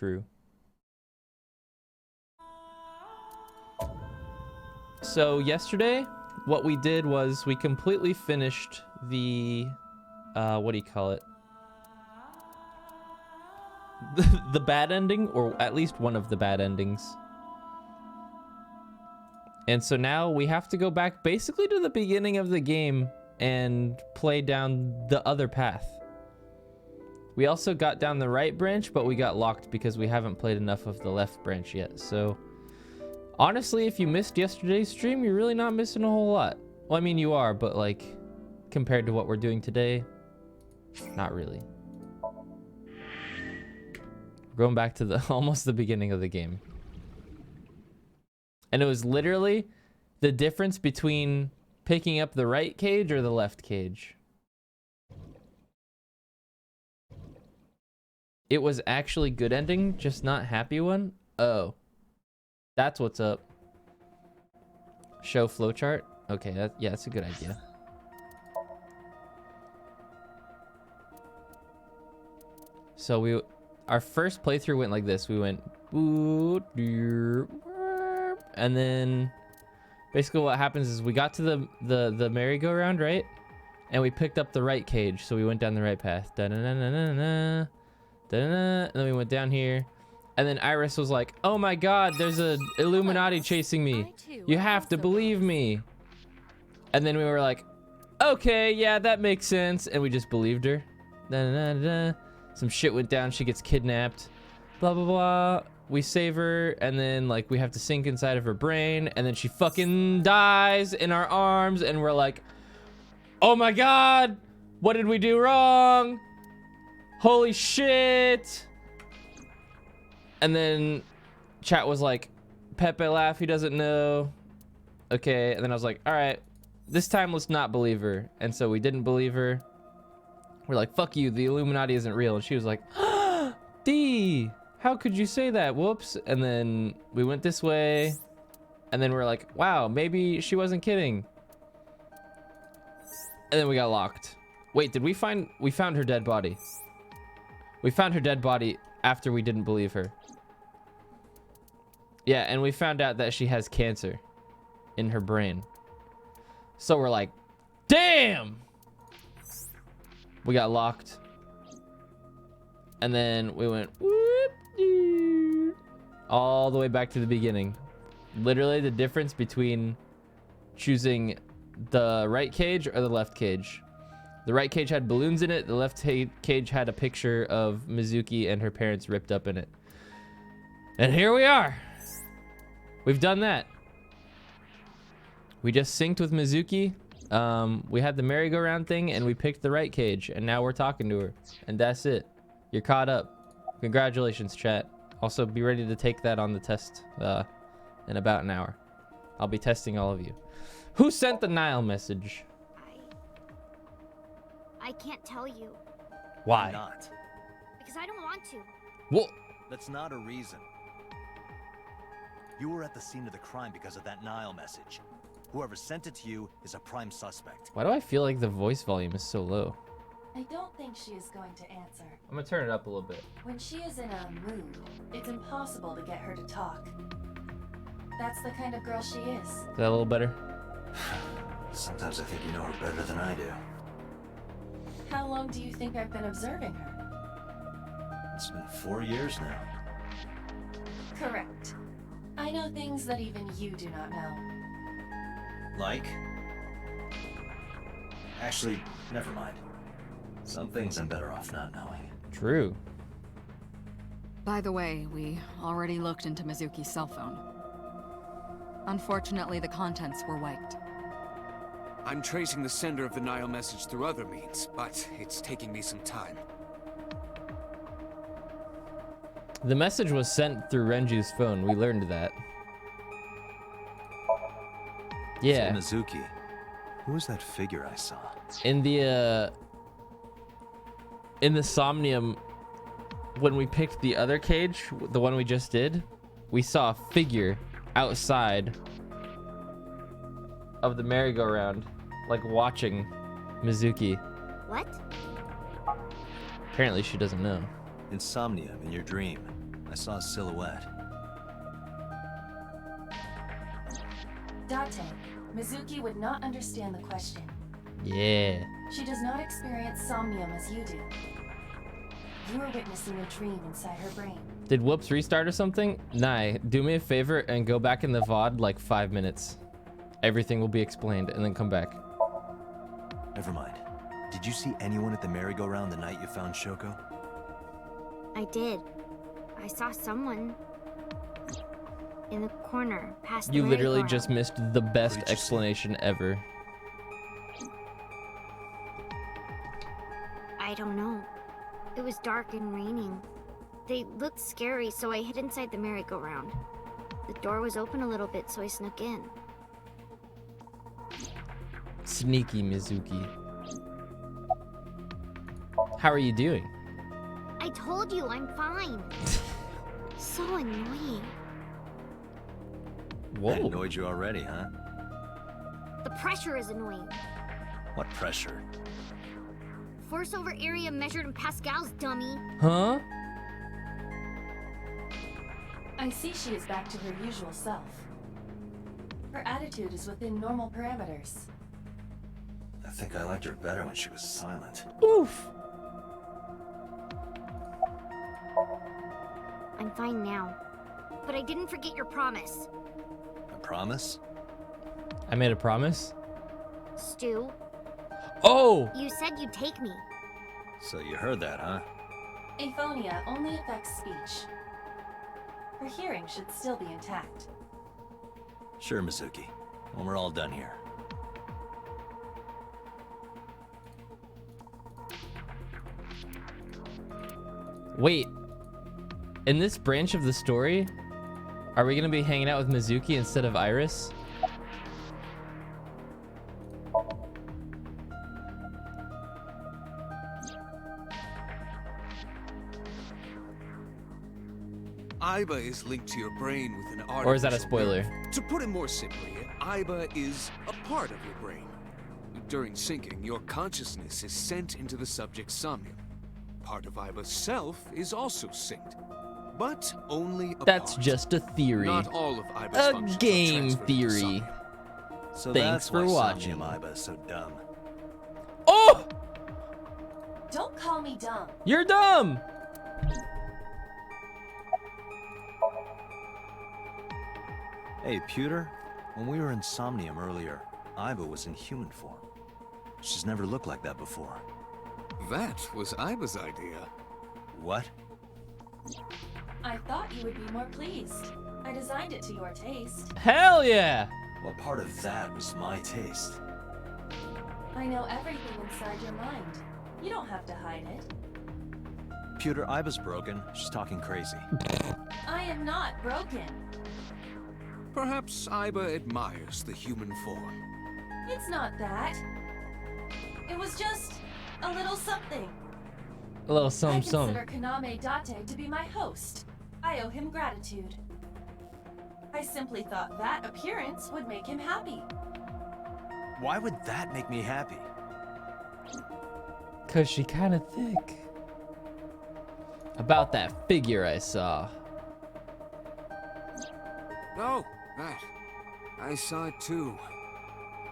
True. So yesterday, what we did was we completely finished the, what do you call it? The bad ending, or at least one of the bad endings. And so now we have to go back basically to the beginning of the game and play down the other path. We also got down the right branch, but we got locked because we haven't played enough of the left branch yet. So honestly, if you missed yesterday's stream, you're really not missing a whole lot. Well, I mean, you are, but like compared to what we're doing today, not really. We're going back to the almost the beginning of the game. And it was literally the difference between picking up the right cage or the left cage. It was actually good ending, just not happy one. Oh, that's what's up. Show flowchart. Okay, yeah, that's a good idea. So our first playthrough went like this. We went, and then basically what happens is we got to the merry-go-round, right? And we picked up the right cage, so we went down the right path. Da-na-na-na-na-na. And then we went down here, and then Iris was like, oh my god, there's a Illuminati chasing me, you have to believe me. And then we were like, okay, yeah, that makes sense, and we just believed her. Some shit went down, she gets kidnapped, blah blah blah. We save her, and then like we have to sink inside of her brain, and then she fucking dies in our arms, and we're like, oh my god, what did we do wrong? Holy shit. And then chat was like, Pepe laugh, he doesn't know. Okay, and then I was like, all right, this time let's not believe her. And so we didn't believe her. We're like, fuck you, the Illuminati isn't real. And she was like, D, how could you say that? Whoops. And then we went this way, and then we're like, wow, maybe she wasn't kidding. And then we got locked. Wait, did we found her dead body. We found her dead body after we didn't believe her. Yeah, and we found out that she has cancer in her brain. So we're like, damn! We got locked. And then we went whoop, all the way back to the beginning. Literally the difference between choosing the right cage or the left cage. The right cage had balloons in it. The left cage had a picture of Mizuki and her parents ripped up in it. And here we are. We've done that. We just synced with Mizuki. We had the merry-go-round thing, and we picked the right cage, and now we're talking to her. And that's it. You're caught up. Congratulations, chat. Also, be ready to take that on the test in about an hour. I'll be testing all of you. Who sent the Nile message? I can't tell you. Why? Why not? Because I don't want to. Well, That's not a reason. You were at the scene of the crime because of that Nile message. Whoever sent it to you is a prime suspect. why do I feel like the voice volume is so low? I don't think she is going to answer. I'm gonna turn it up a little bit. When she is in a mood, it's impossible to get her to talk. That's the kind of girl she is. Is that a little better? Sometimes I think you know her better than I do. How long do you think I've been observing her? It's been 4 years now. Correct. I know things that even you do not know. Like? Actually, never mind. Some things I'm better off not knowing. True. By the way, we already looked into Mizuki's cell phone. Unfortunately, the contents were wiped. I'm tracing the sender of the Nile message through other means, but it's taking me some time. The message was sent through Renju's phone. We learned that. Yeah. So Mizuki. Who was that figure I saw? In the Somnium, when we picked the other cage, the one we just did, we saw a figure outside of the merry-go-round, like watching Mizuki. What? Apparently she doesn't know. Insomnia in your dream. I saw a silhouette. Date, Mizuki would not understand the question. Yeah. She does not experience somnium as you do. You are witnessing a dream inside her brain. Did Whoops restart or something? Nah, do me a favor and go back in the VOD like 5 minutes. Everything will be explained and then come back. Never mind. Did you see anyone at the merry-go-round the night you found Shoko? I did. I saw someone in the corner past the You literally merry-go-round. just missed the best What did you see? explanation ever. I don't know. It was dark and raining. They looked scary, so I hid inside the merry-go-round. The door was open a little bit, so I snuck in. Sneaky Mizuki. How are you doing? I told you, I'm fine. So annoying. That Whoa. annoyed you already, huh? The pressure is annoying. What pressure? Force over area measured in pascals, dummy. Huh? I see she is back to her usual self. Her attitude is within normal parameters. I think I liked her better when she was silent. Oof. I'm fine now. But I didn't forget your promise. A promise? I made a promise. Stu, Oh! you said you'd take me. So you heard that, huh? Aphonia only affects speech. Her hearing should still be intact. Sure, Mizuki. When we're all done here. Wait. In this branch of the story, are we gonna be hanging out with Mizuki instead of Iris? Aiba is linked to your brain with an artificial Or is that a spoiler? nerve. To put it more simply, Aiba is a part of your brain. During syncing, your consciousness is sent into the subject's somnium. Part of Aiba's self is also synced, but only a That's part. just a theory. Not all of Aiba's A functions are game transferred to the theory. somnium. So Thanks that's for why watching. Somnium Aiba is so dumb. Oh! Don't call me dumb. You're dumb! Hey, Pewter. When we were in Somnium earlier, Aiba was in human form. She's never looked like that before. That was Aiba's idea. What? I thought you would be more pleased. I designed it to your taste. Hell yeah! What part of that was my taste? I know everything inside your mind. You don't have to hide it. Pewter, Aiba's broken. She's talking crazy. I am not broken. Perhaps Aiba admires the human form. It's not that. It was just a little something. A little I some. consider Kaname Date to be my host. I owe him gratitude. I simply thought that appearance would make him happy. Why would that make me happy? Cause she kinda thick. About that figure I saw. Oh, that. I saw it too.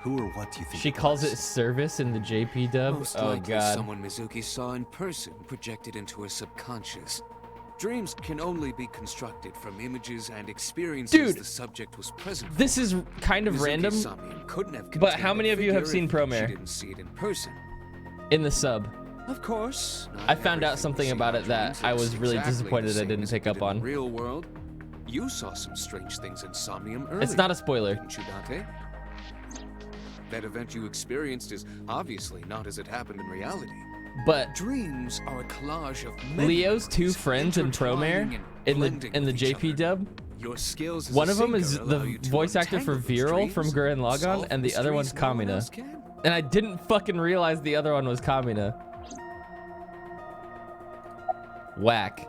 Who or what do you think She it calls was? it service in the JP dub. Most Oh likely god. someone Mizuki saw in person projected into her subconscious. Dreams can only be constructed from images and experiences Dude, the subject was present for. This is kind of Mizuki's random somnium couldn't have but how contained many the of you have figure seen if Promare? She didn't see it in person. in the sub. Of course. not I found out everything we something see about in it that dreams I is was really exactly the disappointed I same didn't as pick it up did in on. the real world. You saw some strange things in Somnium earlier. It's not a spoiler. Didn't you, Date? That event you experienced is obviously not as it happened in reality. But Dreams are a collage of many Leo's two memories friends in intertwining Promare and in blending the with each JP other. dub, Your skills as one a of them is sinker allow the you to voice actor for untangle those Viral from dreams, Gurren Lagann, solve and the other one's mysteries no one Kamina. else can. And I didn't fucking realize the other one was Kamina. Whack.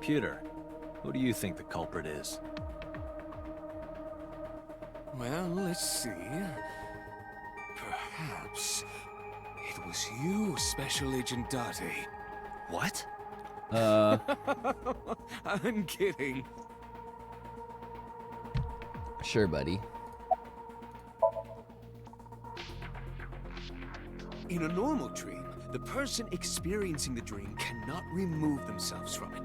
Pewter, who do you think the culprit is? Well, let's see. Perhaps it was you, Special Agent Date. What? I'm kidding. Sure, buddy. In a normal dream, the person experiencing the dream cannot remove themselves from it.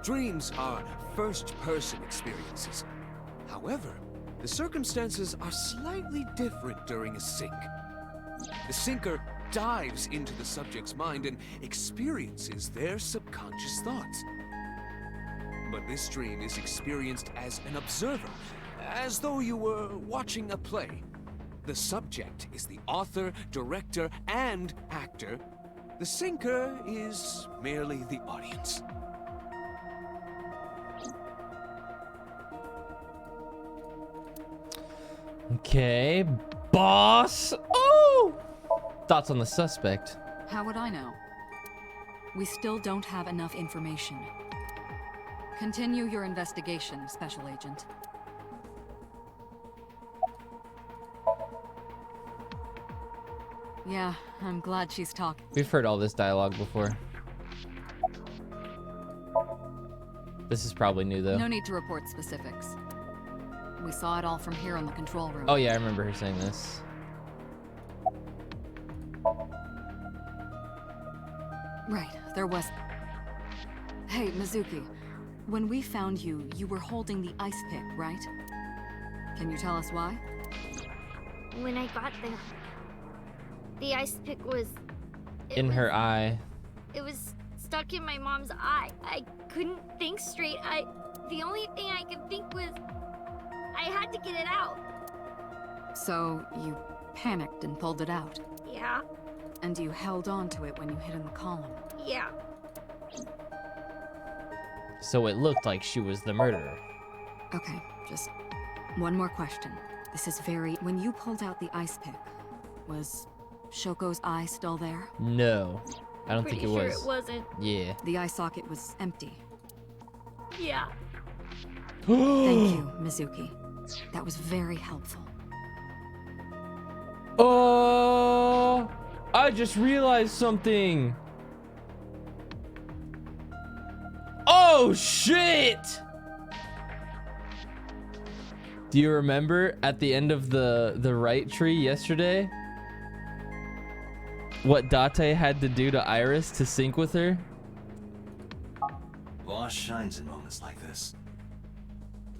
Dreams are first-person experiences. However, the circumstances are slightly different during a sync. The syncer dives into the subject's mind and experiences their subconscious thoughts. But this dream is experienced as an observer, as though you were watching a play. The subject is the author, director, and actor. The syncer is merely the audience. Okay, boss. Oh! Thoughts on the suspect? How would I know? We still don't have enough information. Continue your investigation, Special Agent. Yeah, I'm glad she's talking. We've heard all this dialogue before. This is probably new, though. No need to report specifics. We saw it all from here in the control room. Oh, yeah, I remember her saying this. Right, there was... Hey, Mizuki. When we found you, you were holding the ice pick, right? Can you tell us why? When I got there, the ice pick was... In her eye. It was stuck in my mom's eye. I couldn't think straight. The only thing I could think was... I had to get it out. So, you panicked and pulled it out. Yeah, And you held on to it when you hid in the column. yeah. So it looked like she was the murderer. Okay, just one more question. This is very... When you pulled out the ice pick, was Shoko's eye still there? No, I don't Pretty think it sure was. it wasn't. Yeah. The eye socket was empty. Yeah. Thank you, Mizuki. That was very helpful. Oh, I just realized something. Oh, shit. Do you remember at the end of the right tree yesterday? What Date had to do to Iris to sync with her? Boss shines in moments like this.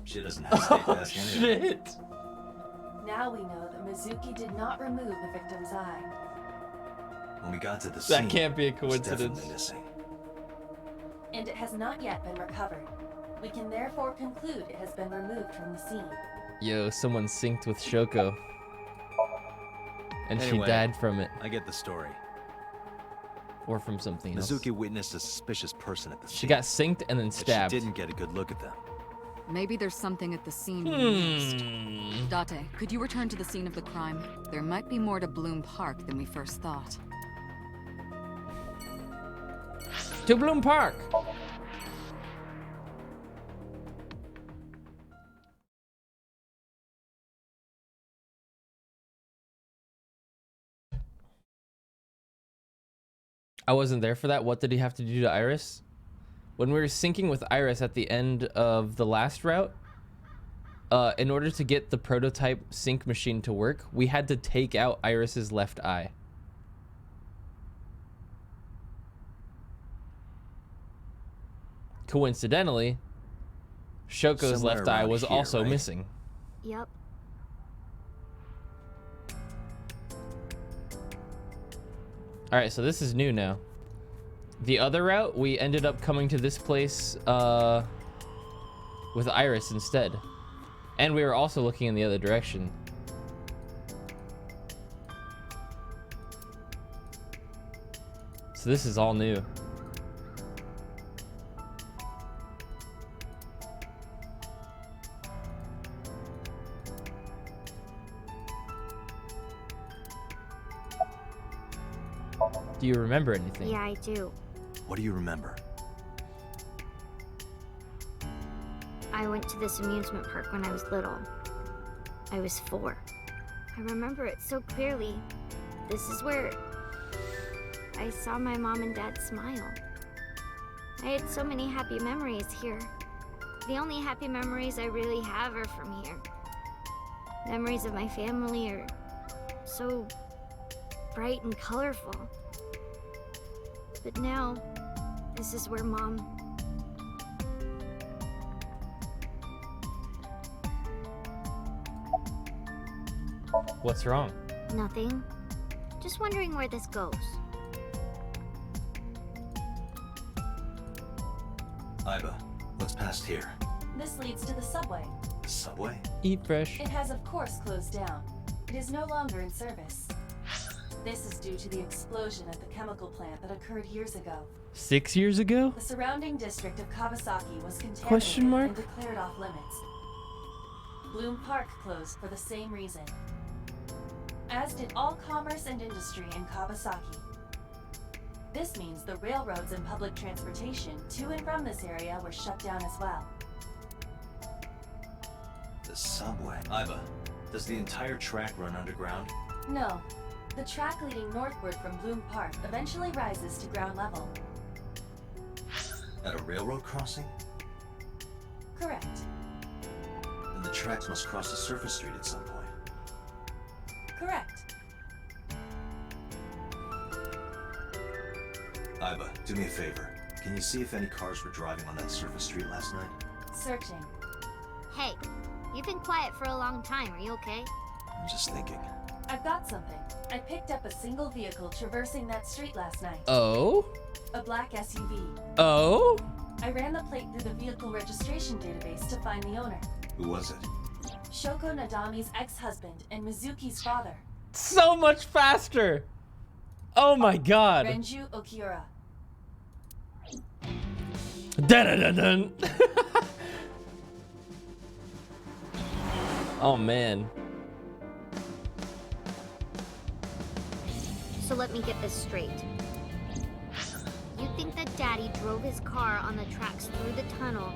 She doesn't hesitate to ask anything. Shit. Now we know that Mizuki did not remove the victim's eye. When we got to the scene, That can't be a it was definitely coincidence. missing. And it has not yet been recovered. We can therefore conclude it has been removed from the scene. Yo, someone synced with Shoko. And she Anyway, died from it. I get the story. Or from something else. Mizuki witnessed a suspicious person at the scene. She got synced and then but stabbed. she didn't get a good look at them. Maybe there's something at the scene we missed. Date, could you return to the scene of the crime? There might be more to Bloom Park than we first thought. To Bloom Park. I wasn't there for that. What did he have to do to Iris? When we were syncing with Iris at the end of the last route, in order to get the prototype sync machine to work, we had to take out Iris's left eye. Coincidentally, Shoko's Somewhere left eye around was here, also right? missing. Yep. All right, so this is new now. The other route, we ended up coming to this place with Iris instead. And we were also looking in the other direction. So this is all new. Do you remember anything? Yeah, I do. What do you remember? I went to this amusement park when I was little. I was 4. I remember it so clearly. This is where I saw my mom and dad smile. I had so many happy memories here. The only happy memories I really have are from here. Memories of my family are so bright and colorful. But now, this is where Mom... What's wrong? Nothing. Just wondering where this goes. Iba, what's past here? This leads to the subway. The subway? Eat fresh. It has of course closed down. It is no longer in service. This is due to the explosion at the chemical plant that occurred years ago. 6 years ago? The surrounding district of Kawasaki was contaminated Question mark? and declared off limits. Bloom Park closed for the same reason. As did all commerce and industry in Kawasaki. This means the railroads and public transportation to and from this area were shut down as well. The subway. Iba, does the entire track run underground? No. The track leading northward from Bloom Park eventually rises to ground level. At a railroad crossing? Correct. Then the tracks must cross the surface street at some point. Correct. Iba, do me a favor. Can you see if any cars were driving on that surface street last night? Searching. Hey, you've been quiet for a long time. Are you okay? I'm just thinking. I've got something. I picked up a single vehicle traversing that street last night. Oh? A black SUV. Oh? I ran the plate through the vehicle registration database to find the owner. Who was it? Shoko Nadami's ex-husband and Mizuki's father, So much faster! Oh my god. Renju Okiura. Dun-dun-dun-dun. Oh man. So let me get this straight. You think that Daddy drove his car on the tracks through the tunnel,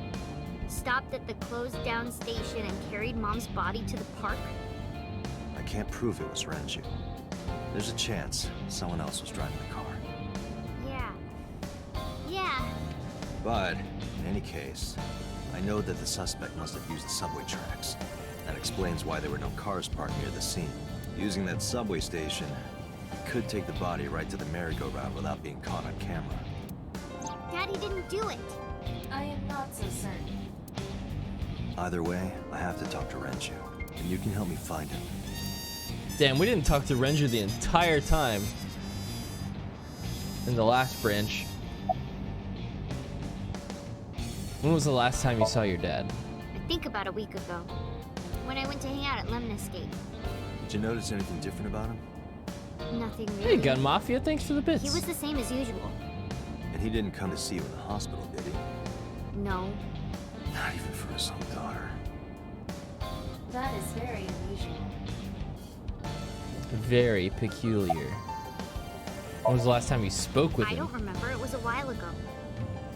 stopped at the closed down station, and carried Mom's body to the park? I can't prove it was Renju. There's a chance someone else was driving the car. Yeah. But, in any case, I know that the suspect must have used the subway tracks. That explains why there were no cars parked near the scene. Using that subway station, he could take the body right to the merry-go-round without being caught on camera. Daddy didn't do it. I am not so certain. Either way, I have to talk to Renju, and you can help me find him. Damn, we didn't talk to Renju the entire time. In the last branch. When was the last time you saw your dad? I think about a week ago, when I went to hang out at Lemon Escape. Did you notice anything different about him? Nothing really. Hey, Gun Mafia, thanks for the bits. He was the same as usual. And he didn't come to see you in the hospital, did he? No. Not even for his own daughter. That is very unusual. Very peculiar. When was the last time you spoke with I him? don't remember. It was a while ago.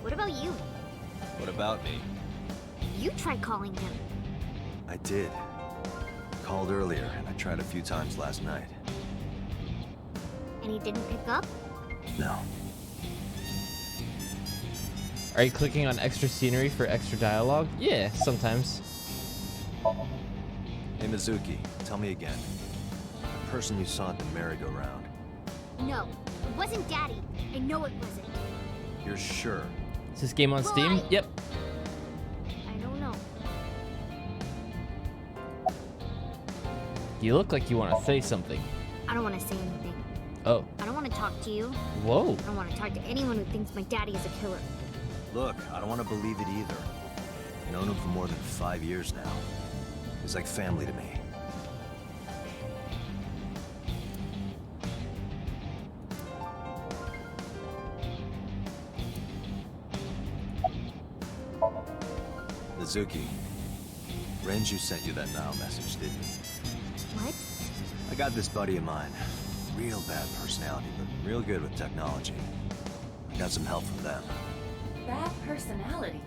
What about you? What about me? You tried calling him. I did. Called earlier, and I tried a few times last night. And he didn't pick up? No. Are you clicking on extra scenery for extra dialogue? Yeah, sometimes. Hey, Mizuki, tell me again. The person you saw at the merry-go-round, No, it wasn't Daddy. I know it wasn't. you're sure? Is this game on Steam? Why? Yep. I don't know. You look like you want to say something. I don't want to say anything. Oh. I don't want to talk to you. Whoa. I don't want to talk to anyone who thinks my daddy is a killer. Look, I don't want to believe it either. I've known him for more than 5 years now. He's like family to me. Mizuki, Renju sent you that now message, didn't he? What? I got this buddy of mine. Real bad personality, but real good with technology. I got some help from them. Bad personality.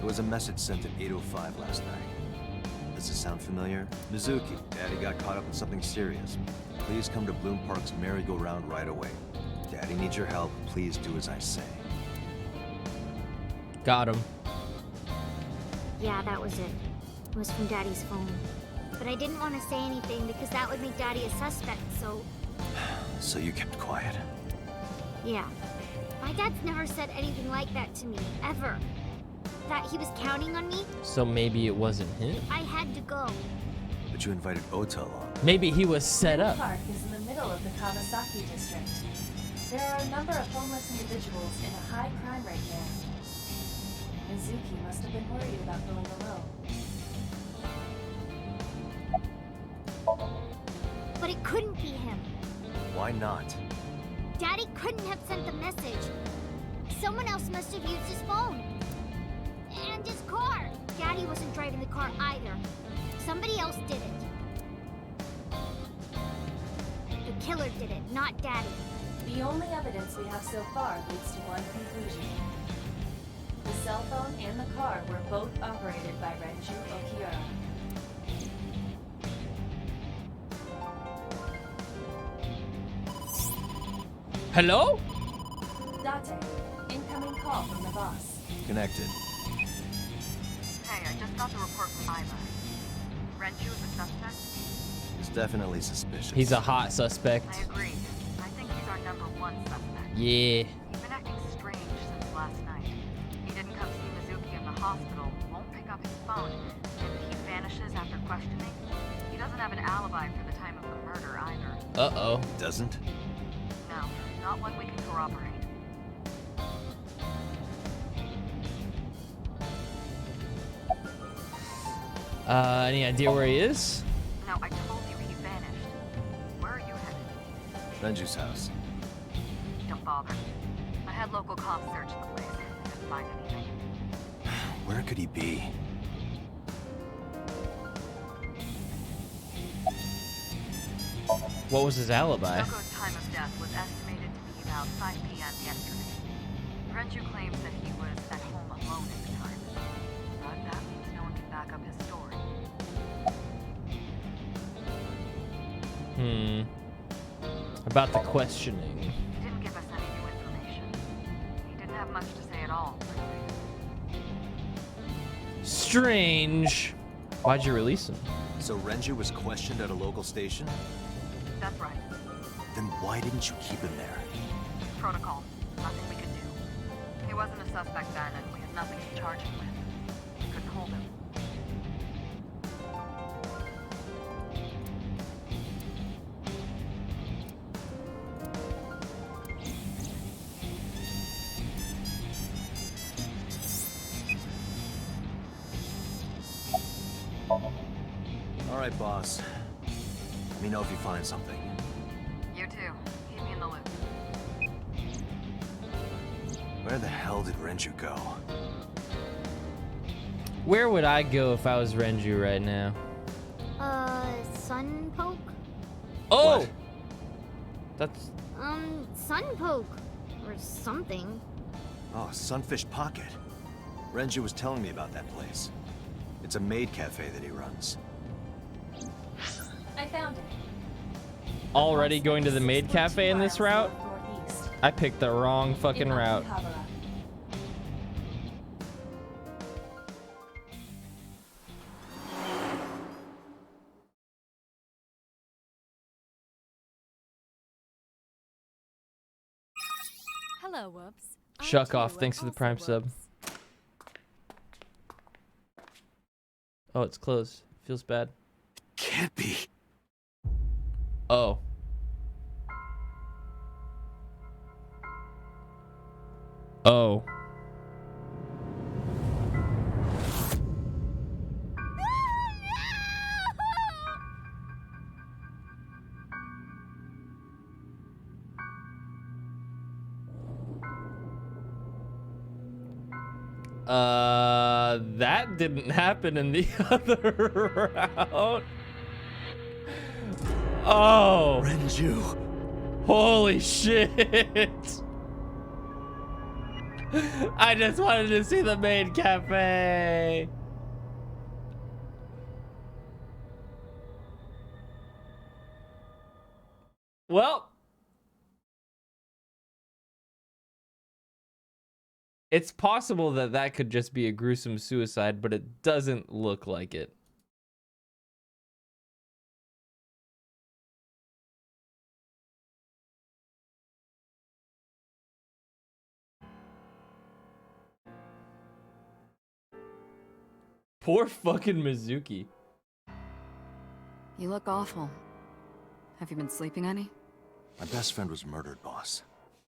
It was a message sent at 8:05 last night. Does this sound familiar? Mizuki, Daddy got caught up in something serious. Please come to Bloom Park's merry-go-round right away. Daddy needs your help. Please do as I say. Got him. Yeah, that was it. It was from Daddy's phone. But I didn't want to say anything because that would make Daddy a suspect, so... So you kept quiet. Yeah. My dad's never said anything like that to me, ever. That he was counting on me, So maybe it wasn't him. I had to go. But you invited Ota along. Maybe he was set Bloom up. Park is in the middle of the Kawasaki district. There are a number of homeless individuals in a high crime rate there. Mizuki must have been worried about going alone. But it couldn't be him. Why not? Daddy couldn't have sent the message. Someone else must have used his phone. And his car. Daddy wasn't driving the car either. Somebody else did it. The killer did it, not Daddy. The only evidence we have so far leads to one conclusion. The cell phone and the car were both operated by Renju Okiura. Hello? Date, incoming call from the boss. Connected. Hey, I just got the report from Iva. Renju is a suspect? It's definitely suspicious. He's a hot suspect. I agree. I think he's our #1 suspect. Yeah. He's been acting strange since last night. He didn't come see Mizuki in the hospital, won't pick up his phone, and he vanishes after questioning. He doesn't have an alibi for the time of the murder either. Uh-oh. Doesn't? No, not one we can corroborate. Any idea where he is? No, I told you he vanished. Where are you headed? Renju's house. Don't bother. I had local cops search the place. Didn't find anything. Where could he be? What was his alibi? Yoko's time of death was estimated to be about 5 p.m. yesterday. Renju claims that he was at home alone at the time. But that means no one can back up his story. About the questioning. He didn't give us any new information. He didn't have much to say at all. Strange. Why'd you release him? So Renju was questioned at a local station? That's right. Then why didn't you keep him there? Protocol. Nothing we could do. He wasn't a suspect then, and we had nothing to charge him with. We couldn't hold him. All right, boss. Let me know if you find something. You too. Keep me in the loop. Where the hell did Renju go? Where would I go if I was Renju right now? Sunpoke? Oh! What? That's... Sunpoke. Or something. Oh, Sunfish Pocket. Renju was telling me about that place. It's a maid cafe that he runs. I found it. already going to the maid cafe in this route? Northeast. I picked the wrong fucking In route. Akihabara. Hello, Whoops. Shuck off, thanks for the prime sub. Oh, it's closed. Feels bad. Can't be. Oh. Oh. That didn't happen in the other route. Oh. Renju. Holy shit. I just wanted to see the maid cafe. Well, It's possible that that could just be a gruesome suicide, but it doesn't look like it. Poor fucking Mizuki. You look awful. Have you been sleeping any? My best friend was murdered, boss.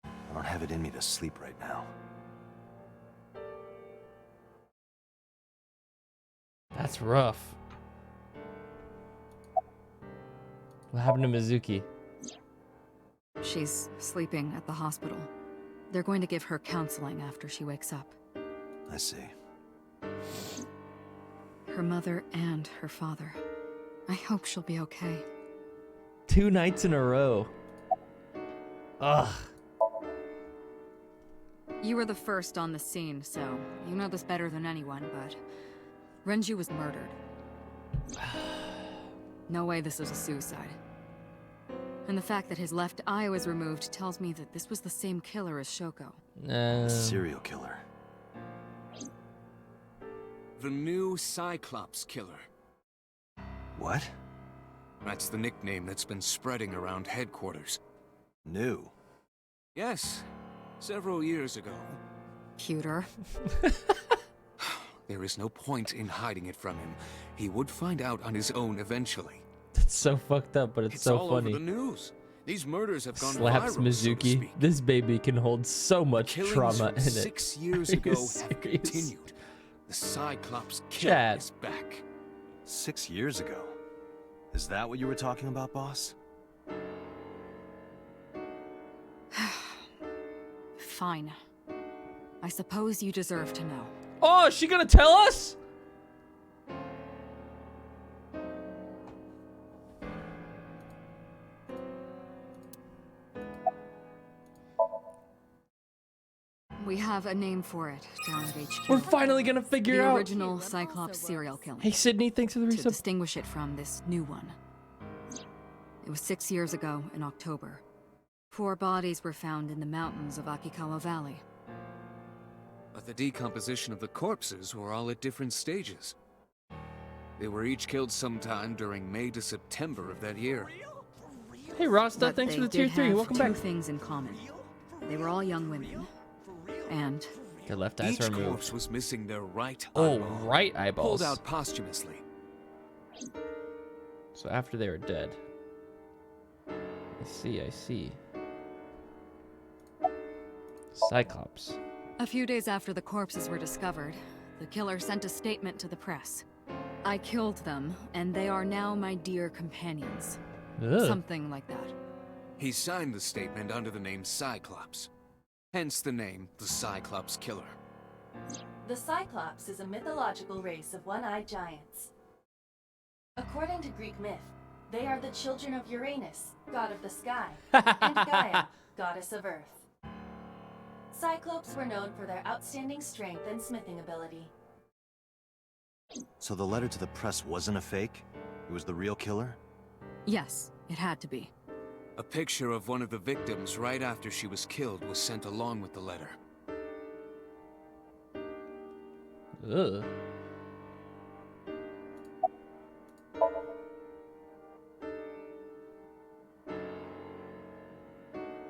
I don't have it in me to sleep right now. That's rough. What happened to Mizuki? She's sleeping at the hospital. They're going to give her counseling after she wakes up. I see. Her mother and her father. I hope she'll be okay. 2 nights in a row. Ugh. You were the first on the scene, so you know this better than anyone, but Renju was murdered. No way this is a suicide. And the fact that his left eye was removed tells me that this was the same killer as Shoko. Serial killer. The new Cyclops killer. What? That's the nickname that's been spreading around headquarters. New? Yes, several years ago. Cuter. There is no point in hiding it from him. He would find out on his own eventually. That's so fucked up, but it's so all funny. over the news. These murders have gone Slaps viral, so to Mizuki. speak. This baby can hold so much Killings trauma from in it. 6 years Are you ago have serious? continued. The Cyclops killer Chad. is back. 6 years ago. Is that what you were talking about, boss? Fine. I suppose you deserve to know. Oh, is she gonna tell us? We have a name for it down at HQ. We're finally gonna figure the out. original Cyclops serial killing. Hey, Sydney, thanks for the To resub. distinguish it from this new one. It was 6 years ago in October. 4 bodies were found in the mountains of Akikawa Valley. But the decomposition of the corpses were all at different stages. They were each killed sometime during May to September of that year. Hey, Rasta, But thanks they for the tier did 3. have Welcome 2 back. things in common. They were all young women. And Their left eyes Each are removed. corpse was missing their right Oh, eyeball, right pulled eyeballs. out posthumously. So after they were dead. I see, I see. Cyclops. a few days after the corpses were discovered, the killer sent a statement to the press. I killed them, and they are now my dear companions. Ugh. Something like that. He signed the statement under the name Cyclops. Hence the name, the Cyclops Killer. The Cyclops is a mythological race of one-eyed giants. According to Greek myth, they are the children of Uranus, god of the sky, and Gaia, goddess of earth. Cyclopes were known for their outstanding strength and smithing ability. So the letter to the press wasn't a fake? It was the real killer? Yes, it had to be. A picture of one of the victims right after she was killed was sent along with the letter. Ugh.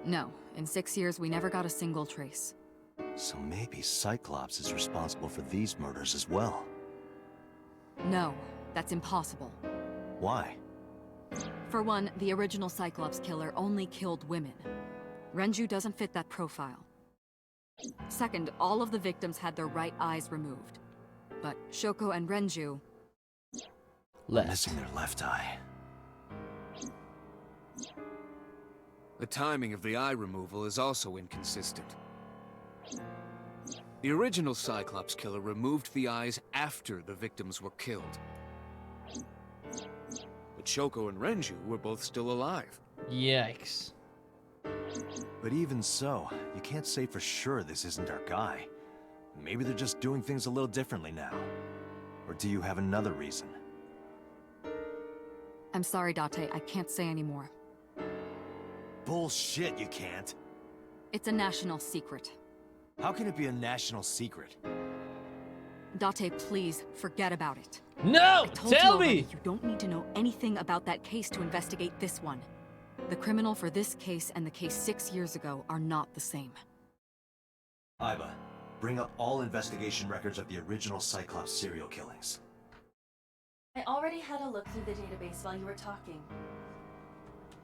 No, in 6 years we never got a single trace. So maybe Cyclops is responsible for these murders as well. No, that's impossible. Why? For one, the original Cyclops killer only killed women. Renju doesn't fit that profile. Second, all of the victims had their right eyes removed. But Shoko and Renju, Left. Missing their left eye. The timing of the eye removal is also inconsistent. The original Cyclops Killer removed the eyes after the victims were killed. But Shoko and Renju were both still alive. Yikes. But even so, you can't say for sure this isn't our guy. Maybe they're just doing things a little differently now. Or do you have another reason? I'm sorry, Date, I can't say anymore. Bullshit, you can't. It's a national secret. How can it be a national secret? Date, please, forget about it. No! I told you Tell already, me! you don't need to know anything about that case to investigate this one. The criminal for this case and the case 6 years ago are not the same. Iba, bring up all investigation records of the original Cyclops serial killings. I already had a look through the database while you were talking.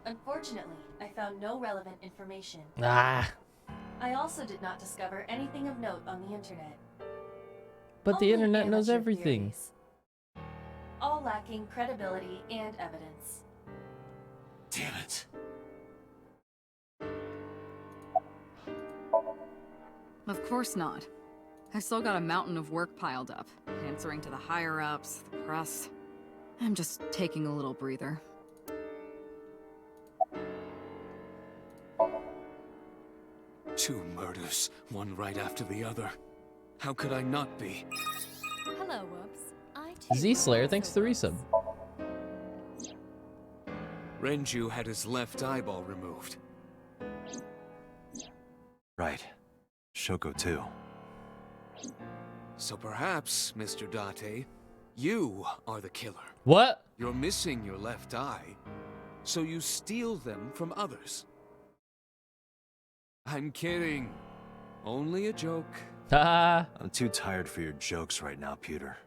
Unfortunately, I found no relevant information. Ah. I also did not discover anything of note on the internet. But the Only internet knows amateur everything. theories, all lacking credibility and evidence. Damn it. Of course not. I still got a mountain of work piled up, answering to the higher-ups, the press. I'm just taking a little breather. Two murders, one right after the other. How could I not be? Hello, Woops. I too Z Slayer, thanks to the also resub. Renju had his left eyeball removed. Right. Shoko too. So perhaps, Mr. Date, you are the killer. What? You're missing your left eye, so you steal them from others. I'm kidding. Only a joke. Haha. I'm too tired for your jokes right now, Pewter.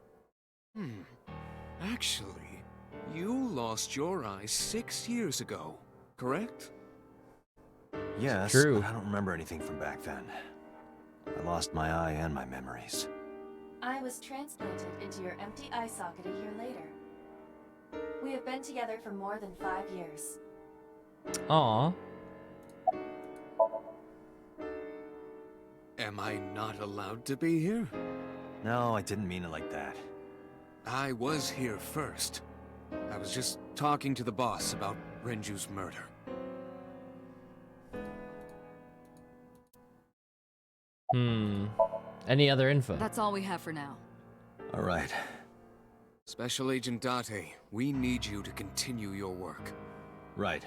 Actually, you lost your eye 6 years ago, correct? Yes, True. but I don't remember anything from back then. I lost my eye and my memories. I was transplanted into your empty eye socket a year later. We have been together for more than 5 years. Aw. Am I not allowed to be here? No, I didn't mean it like that. I was here first. I was just talking to the boss about Renju's murder. Any other info? That's all we have for now. All right. Special Agent Date, we need you to continue your work. Right.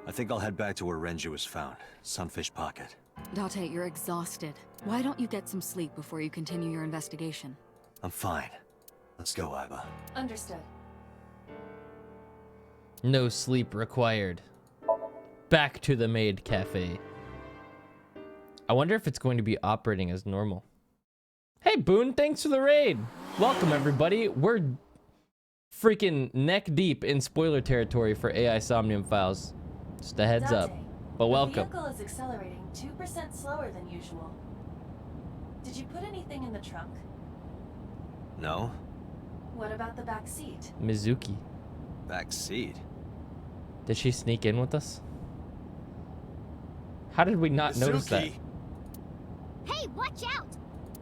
I think I'll head back to where Renju was found. Sunfish Pocket. Date, you're exhausted. Why don't you get some sleep before you continue your investigation? I'm fine. Let's go, Iba. Understood. No sleep required. Back to the maid cafe. I wonder if it's going to be operating as normal. Hey, Boone, thanks for the raid. Welcome, everybody. We're freaking neck deep in spoiler territory for AI Somnium Files. Just a heads up. Date, But welcome. The vehicle is accelerating 2% slower than usual. Did you put anything in the trunk? No? What about the back seat? Mizuki. Back seat. Did she sneak in with us? How did we not notice that? Mizuki! Hey, watch out!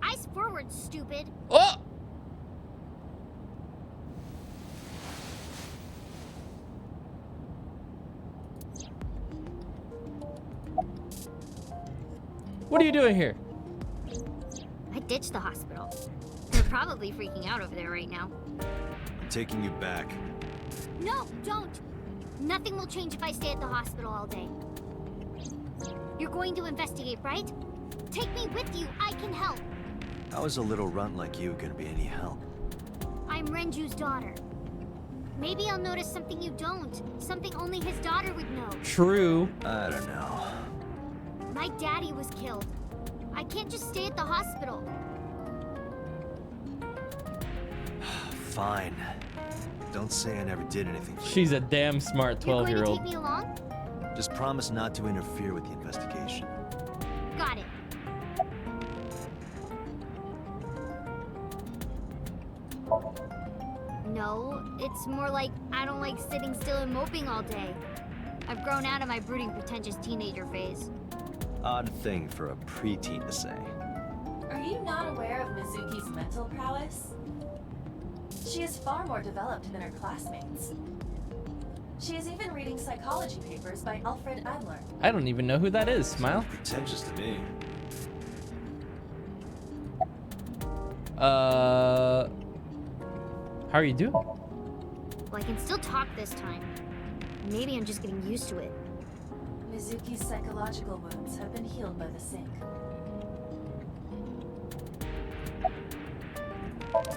Eyes forward, stupid. Oh! What are you doing here? I ditched the hospital. They're probably freaking out over there right now. I'm taking you back. No, don't! Nothing will change if I stay at the hospital all day. You're going to investigate, right? Take me with you, I can help. How is a little runt like you gonna be any help? I'm Renju's daughter. Maybe I'll notice something you don't. Something only his daughter would know. True. I don't know. My daddy was killed. I can't just stay at the hospital. Fine. Don't say I never did anything for you. She's a damn smart You're going to 12-year-old. take me along? Just promise not to interfere with the investigation. Got it. No, it's more like I don't like sitting still and moping all day. I've grown out of my brooding, pretentious teenager phase. Odd thing for a preteen to say. Are you not aware of Mizuki's mental prowess? She is far more developed than her classmates. She is even reading psychology papers by Alfred Adler. I don't even know who that is. Smile. Pretentious to me. How are you doing? Well, I can still talk this time. Maybe I'm just getting used to it. Mizuki's psychological wounds have been healed by the sink.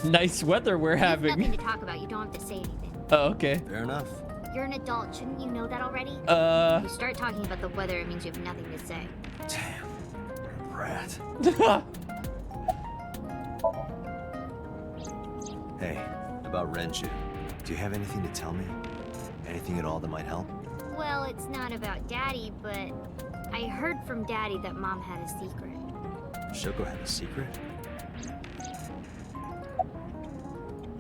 Nice weather we're There's nothing having. to talk about. You don't have to say anything. Oh, okay. Fair enough. You're an adult. Shouldn't you know that already? If you start talking about the weather, it means you have nothing to say. Damn. Rat. Hey, about Renju. Do you have anything to tell me? Anything at all that might help? Well, it's not about Daddy, but I heard from Daddy that Mom had a secret. Shoko had a secret?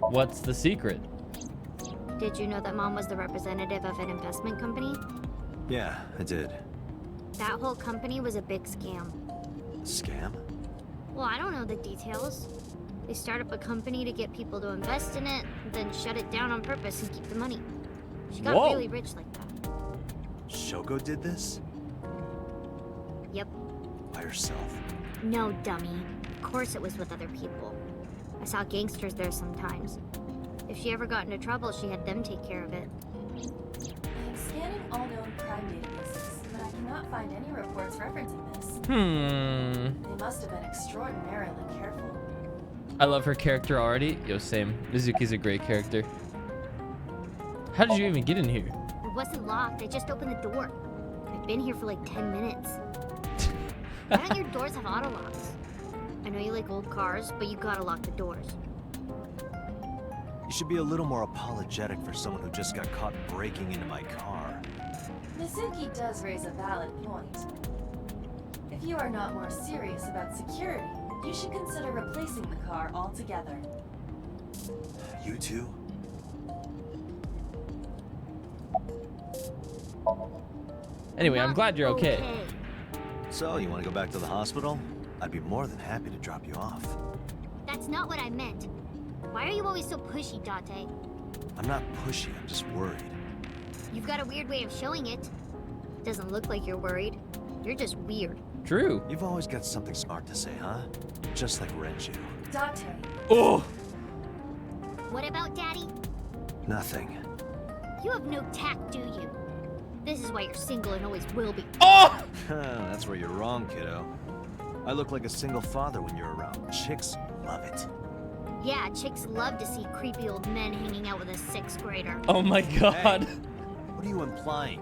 What's the secret? Did you know that Mom was the representative of an investment company? Yeah, I did. That whole company was a big scam. Scam? Well, I don't know the details. They start up a company to get people to invest in it, then shut it down on purpose and keep the money. She got Whoa. really rich like that. Shoko did this? Yep. By herself? No, dummy. Of course it was with other people. I saw gangsters there sometimes. If she ever got into trouble, she had them take care of it. I'm scanning all known crime databases, but I cannot find any reports referencing this. They must have been extraordinarily careful. I love her character already. Yo, same. Mizuki's a great character. How did you even get in here? It wasn't locked. I just opened the door. I've been here for like 10 minutes. Why don't your doors have auto locks? I know you like old cars, but you gotta lock the doors. You should be a little more apologetic for someone who just got caught breaking into my car. Mizuki does raise a valid point. If you are not more serious about security, you should consider replacing the car altogether. You two? Anyway, I'm glad you're okay. So, you want to go back to the hospital? I'd be more than happy to drop you off. That's not what I meant. Why are you always so pushy, Date? I'm not pushy, I'm just worried. You've got a weird way of showing it. Doesn't look like you're worried. You're just weird. True. You've always got something smart to say, huh? Just like Renju. Date, Oh! What about Daddy? Nothing. You have no tact, do you? This is why you're single and always will be. Oh! That's where you're wrong, kiddo. I look like a single father when you're around. Chicks love it. Yeah, chicks love to see creepy old men hanging out with a 6th grader. Oh my god. Hey, what are you implying?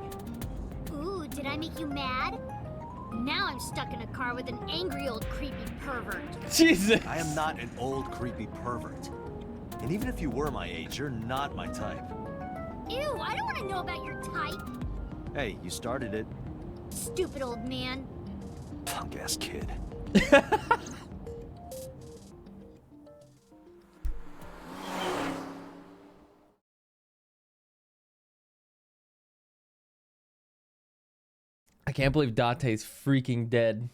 Ooh, did I make you mad? Now I'm stuck in a car with an angry old creepy pervert. Jesus. I am not an old, creepy pervert. And even if you were my age, you're not my type. Ew, I don't want to know about your type. Hey, you started it. Stupid old man. Punk-ass kid. I can't believe Date's freaking dead.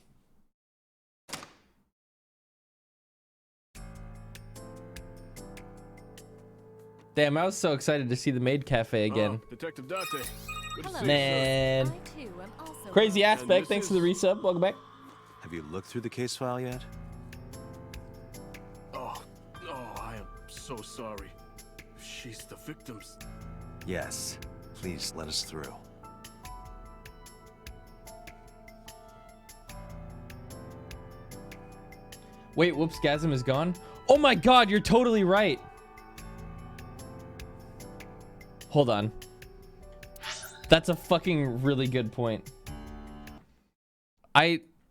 Damn, I was so excited to see the maid cafe again. Detective Date. Good to Hello. see you, Man. I too am also Crazy And aspect. this Thanks for the resub. Welcome back. Have you looked through the case file yet? sir. Oh, I am so sorry. She's the victim's. Yes. Please let us through. Wait, Whoops Gasm is gone? Oh my god, you're totally right. Hold on. That's a fucking really good point.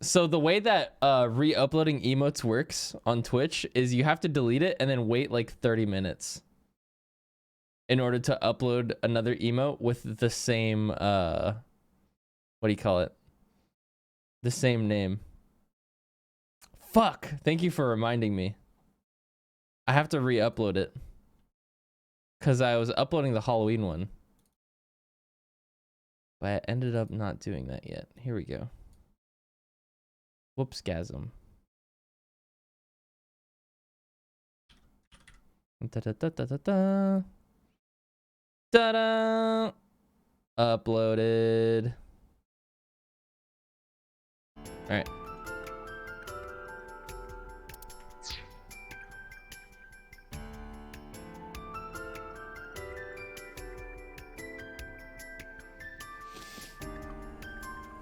So the way that re-uploading emotes works on Twitch is you have to delete it and then wait like 30 minutes in order to upload another emote with the same what do you call it? The same name. Fuck. Thank you for reminding me. I have to re-upload it. Because I was uploading the Halloween one. But I ended up not doing that yet. Here we go. Whoops gasm. Da da da da da da. Da da. Uploaded. Alright.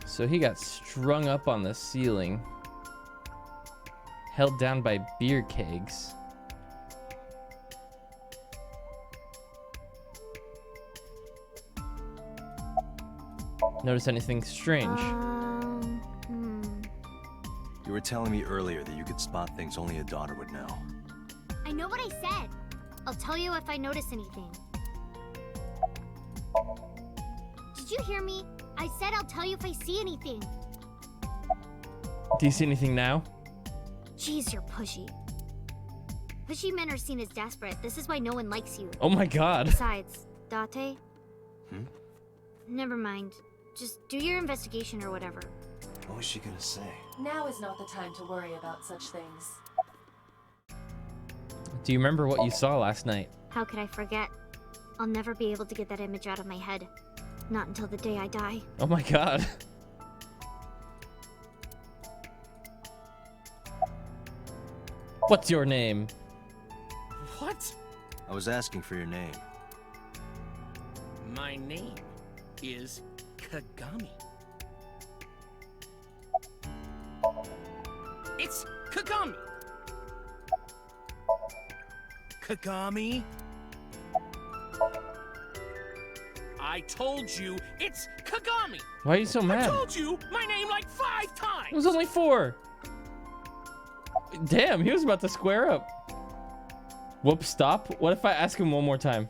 So he got strung up on the ceiling, held down by beer kegs. Notice anything strange? You were telling me earlier that you could spot things only a daughter would know. I know what I said. I'll tell you if I notice anything. Did you hear me? I said I'll tell you if I see anything. Do you see anything now? Jeez, you're pushy. Pushy men are seen as desperate. This is why no one likes you. Oh my god. Besides, Date? Never mind. Just do your investigation or whatever. What was she gonna say? Now is not the time to worry about such things. Do you remember what you saw last night? How could I forget? I'll never be able to get that image out of my head. Not until the day I die. Oh my god. What's your name? What? I was asking for your name. My name is Kagami. It's Kagami. Kagami. I told you it's Kagami. Why are you so mad? I told you my name like 5 times. It was only 4. Damn, he was about to square up. Whoops, stop. What if I ask him one more time?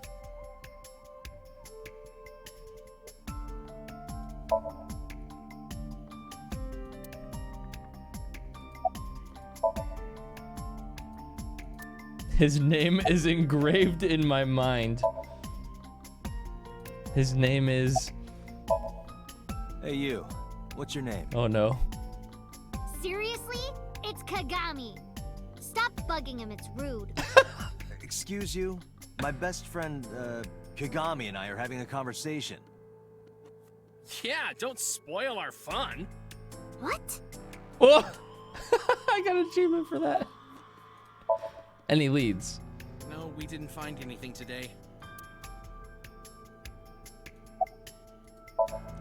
His name is engraved in my mind. His name is... Hey you, what's your name? Oh no. Seriously? It's Kagami. Stop bugging him, it's rude. Excuse you? My best friend, Kagami and I are having a conversation. Yeah, don't spoil our fun. What? Oh! I got an achievement for that. Any leads? No, we didn't find anything today.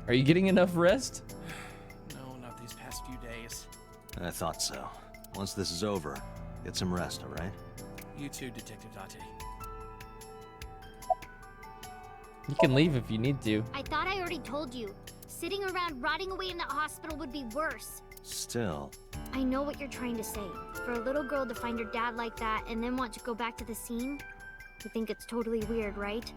Are you getting enough rest? No, not these past few days. I thought so. Once this is over, get some rest, all right? You too, Detective Date. You can leave if you need to. I thought I already told you. Sitting around rotting away in that hospital would be worse. Still. I know what you're trying to say. For a little girl to find her dad like that and then want to go back to the scene, you think it's totally weird, right?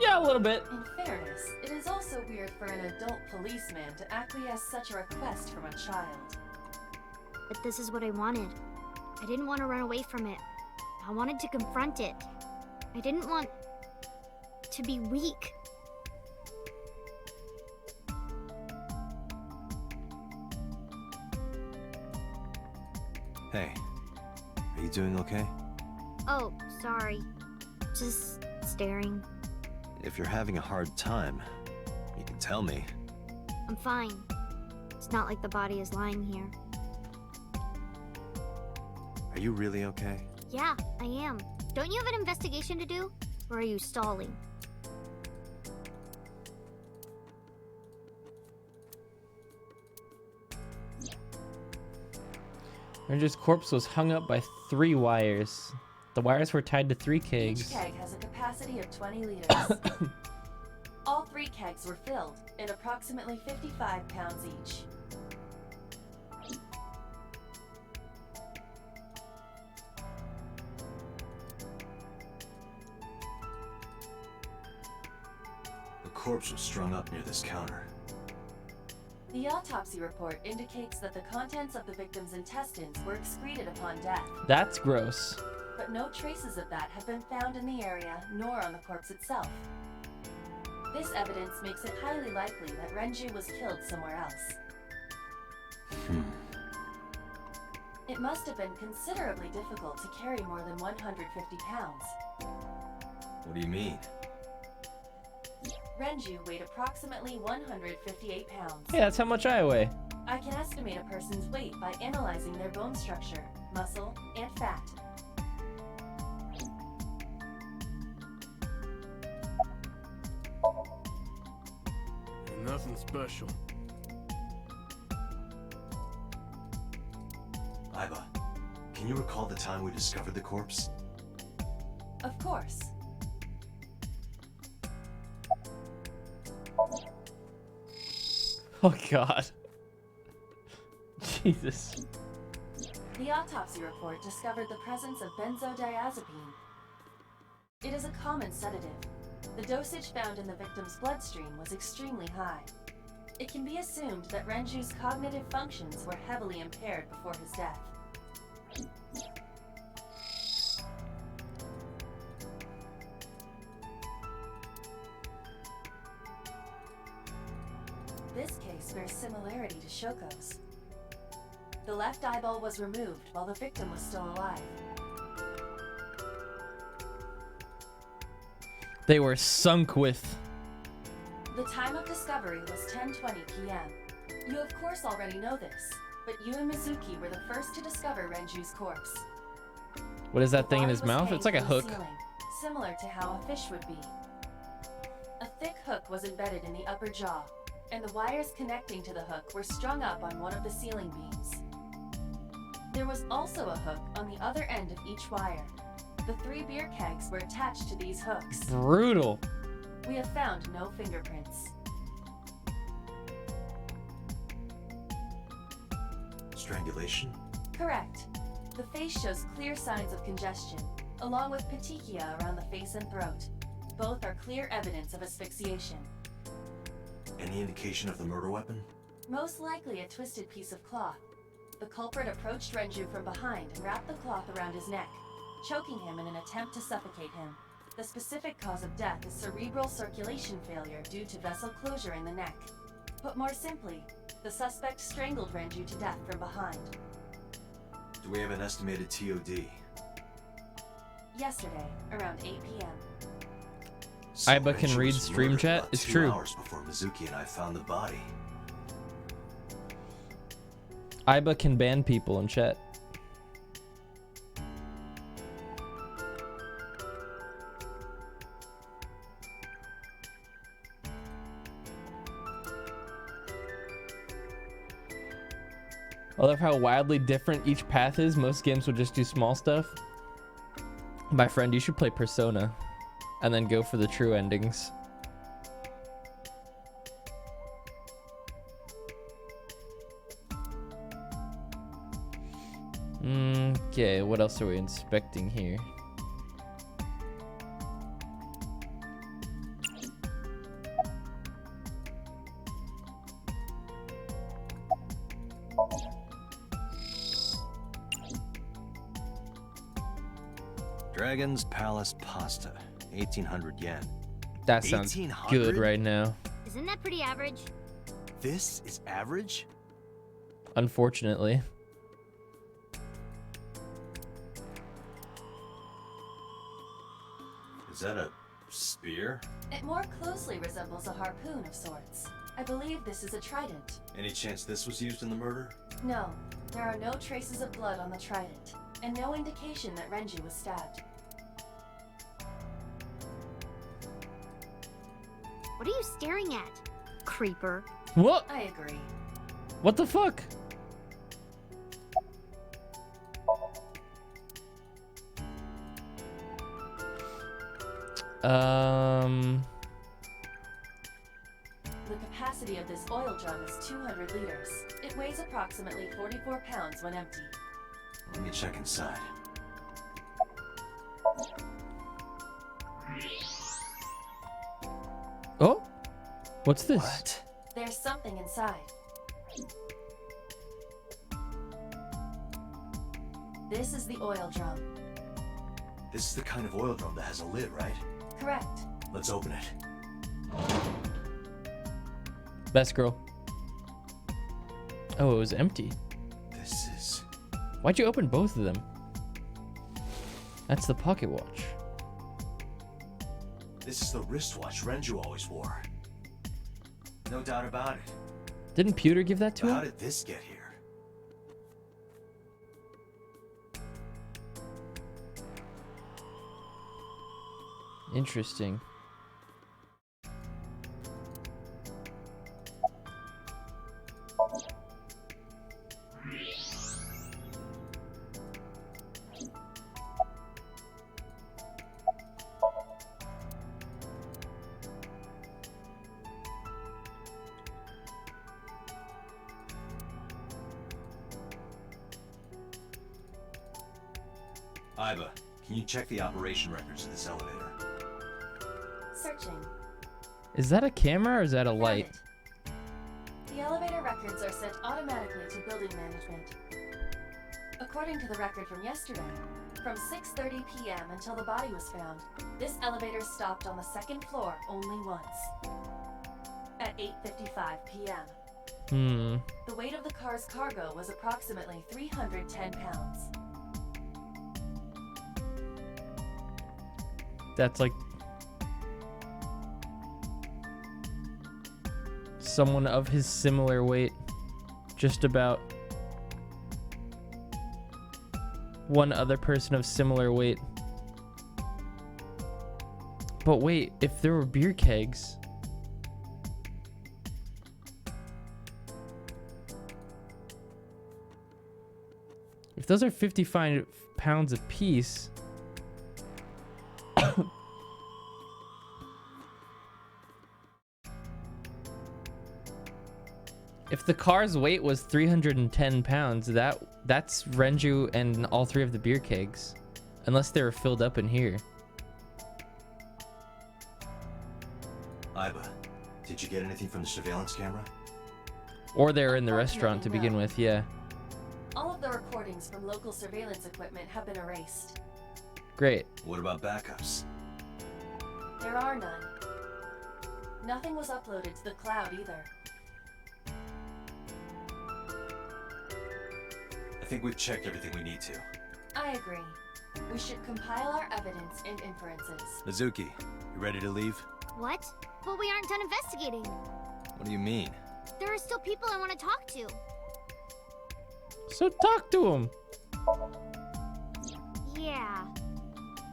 Yeah, a little bit. In fairness, it is also weird for an adult policeman to acquiesce such a request from a child. But this is what I wanted. I didn't want to run away from it. I wanted to confront it. I didn't want to be weak. Hey, are you doing okay? Oh, sorry. Just staring. If you're having a hard time, you can tell me. I'm fine. It's not like the body is lying here. Are you really okay? Yeah, I am. Don't you have an investigation to do? Or are you stalling? Ranger's corpse was hung up by 3 wires. The wires were tied to 3 Each kegs. keg has a capacity of 20 liters. All 3 kegs were filled, in approximately 55 pounds each. The corpse was strung up near this counter. The autopsy report indicates that the contents of the victim's intestines were excreted upon death, That's gross. but no traces of that have been found in the area nor on the corpse itself. This evidence makes it highly likely that Renju was killed somewhere else. It must have been considerably difficult to carry more than 150 pounds. What do you mean? Renju weighed approximately 158 pounds. Hey, that's how much I weigh. I can estimate a person's weight by analyzing their bone structure, muscle, and fat. Nothing special. Iba, can you recall the time we discovered the corpse? Of course. Oh God. Jesus. The autopsy report discovered the presence of benzodiazepine. It is a common sedative. The dosage found in the victim's bloodstream was extremely high. It can be assumed that Renju's cognitive functions were heavily impaired before his death. This case bears similarity to Shoko's. The left eyeball was removed while the victim was still alive. They were sunk with. The time of discovery was 10:20 p.m. You of course already know this, but you and Mizuki were the first to discover Renju's corpse. What is that The thing in body his was mouth? hanging It's like a from the hook. ceiling, similar to how a fish would be. A thick hook was embedded in the upper jaw, and the wires connecting to the hook were strung up on one of the ceiling beams. There was also a hook on the other end of each wire. The 3 beer kegs were attached to these hooks. Brutal. We have found no fingerprints. Strangulation? Correct. The face shows clear signs of congestion, along with petechia around the face and throat. Both are clear evidence of asphyxiation. Any indication of the murder weapon? Most likely a twisted piece of cloth. The culprit approached Renju from behind and wrapped the cloth around his neck, choking him in an attempt to suffocate him. The specific cause of death is cerebral circulation failure due to vessel closure in the neck. Put more simply, the suspect strangled Renju to death from behind. Do we have an estimated TOD? Yesterday, around 8 p.m. So Aiba can Renju read was stream murdered chat? about It's 2 true. hours before Mizuki and I found the body. Aiba can ban people in chat. I love how wildly different each path is. Most games would just do small stuff. My friend, you should play Persona and then go for the true endings. Okay, what else are we inspecting here? Dragon's Palace Pasta, 1800 yen. That sounds 1800? good right now. Isn't that pretty average? This is average? Unfortunately. Is that a spear? It more closely resembles a harpoon of sorts. I believe this is a trident. Any chance this was used in the murder? No, there are no traces of blood on the trident, and no indication that Renju was stabbed. What are you staring at, creeper? What? I agree. What the fuck? The capacity of this oil drum is 200 liters. It weighs approximately 44 pounds when empty. Let me check inside. Oh? What's this? What? There's something inside. This is the oil drum. This is the kind of oil drum that has a lid, right? Correct. Let's open it. Best girl. Oh, it was empty. This is... Why'd you open both of them? That's the pocket watch. This is the wristwatch Renju always wore. No doubt about it. Didn't Pewter give that to But how him? did this get here? Interesting. Iba, can you check the operation records of this elevator? Searching. Is that a camera or is that a Found light? it. The elevator records are sent automatically to building management. According to the record from yesterday, from 6:30 p.m. until the body was found, this elevator stopped on the second floor only once. At 8:55 p.m. The weight of the car's cargo was approximately 310 pounds. That's like someone of his similar weight. Just about. One other person of similar weight. But wait, if there were beer kegs. If those are 55 pounds apiece. If the car's weight was 310 pounds, that's Renju and all 3 of the beer kegs. Unless they were filled up in here. Iba, did you get anything from the surveillance camera? Or they were in the restaurant to begin with, yeah. All of the recordings from local surveillance equipment have been erased. Great. What about backups? There are none. Nothing was uploaded to the cloud either. I think we've checked everything we need to. I agree. We should compile our evidence and inferences. Mizuki, you ready to leave? What? But we aren't done investigating. What do you mean? There are still people I want to talk to. So talk to him. Yeah.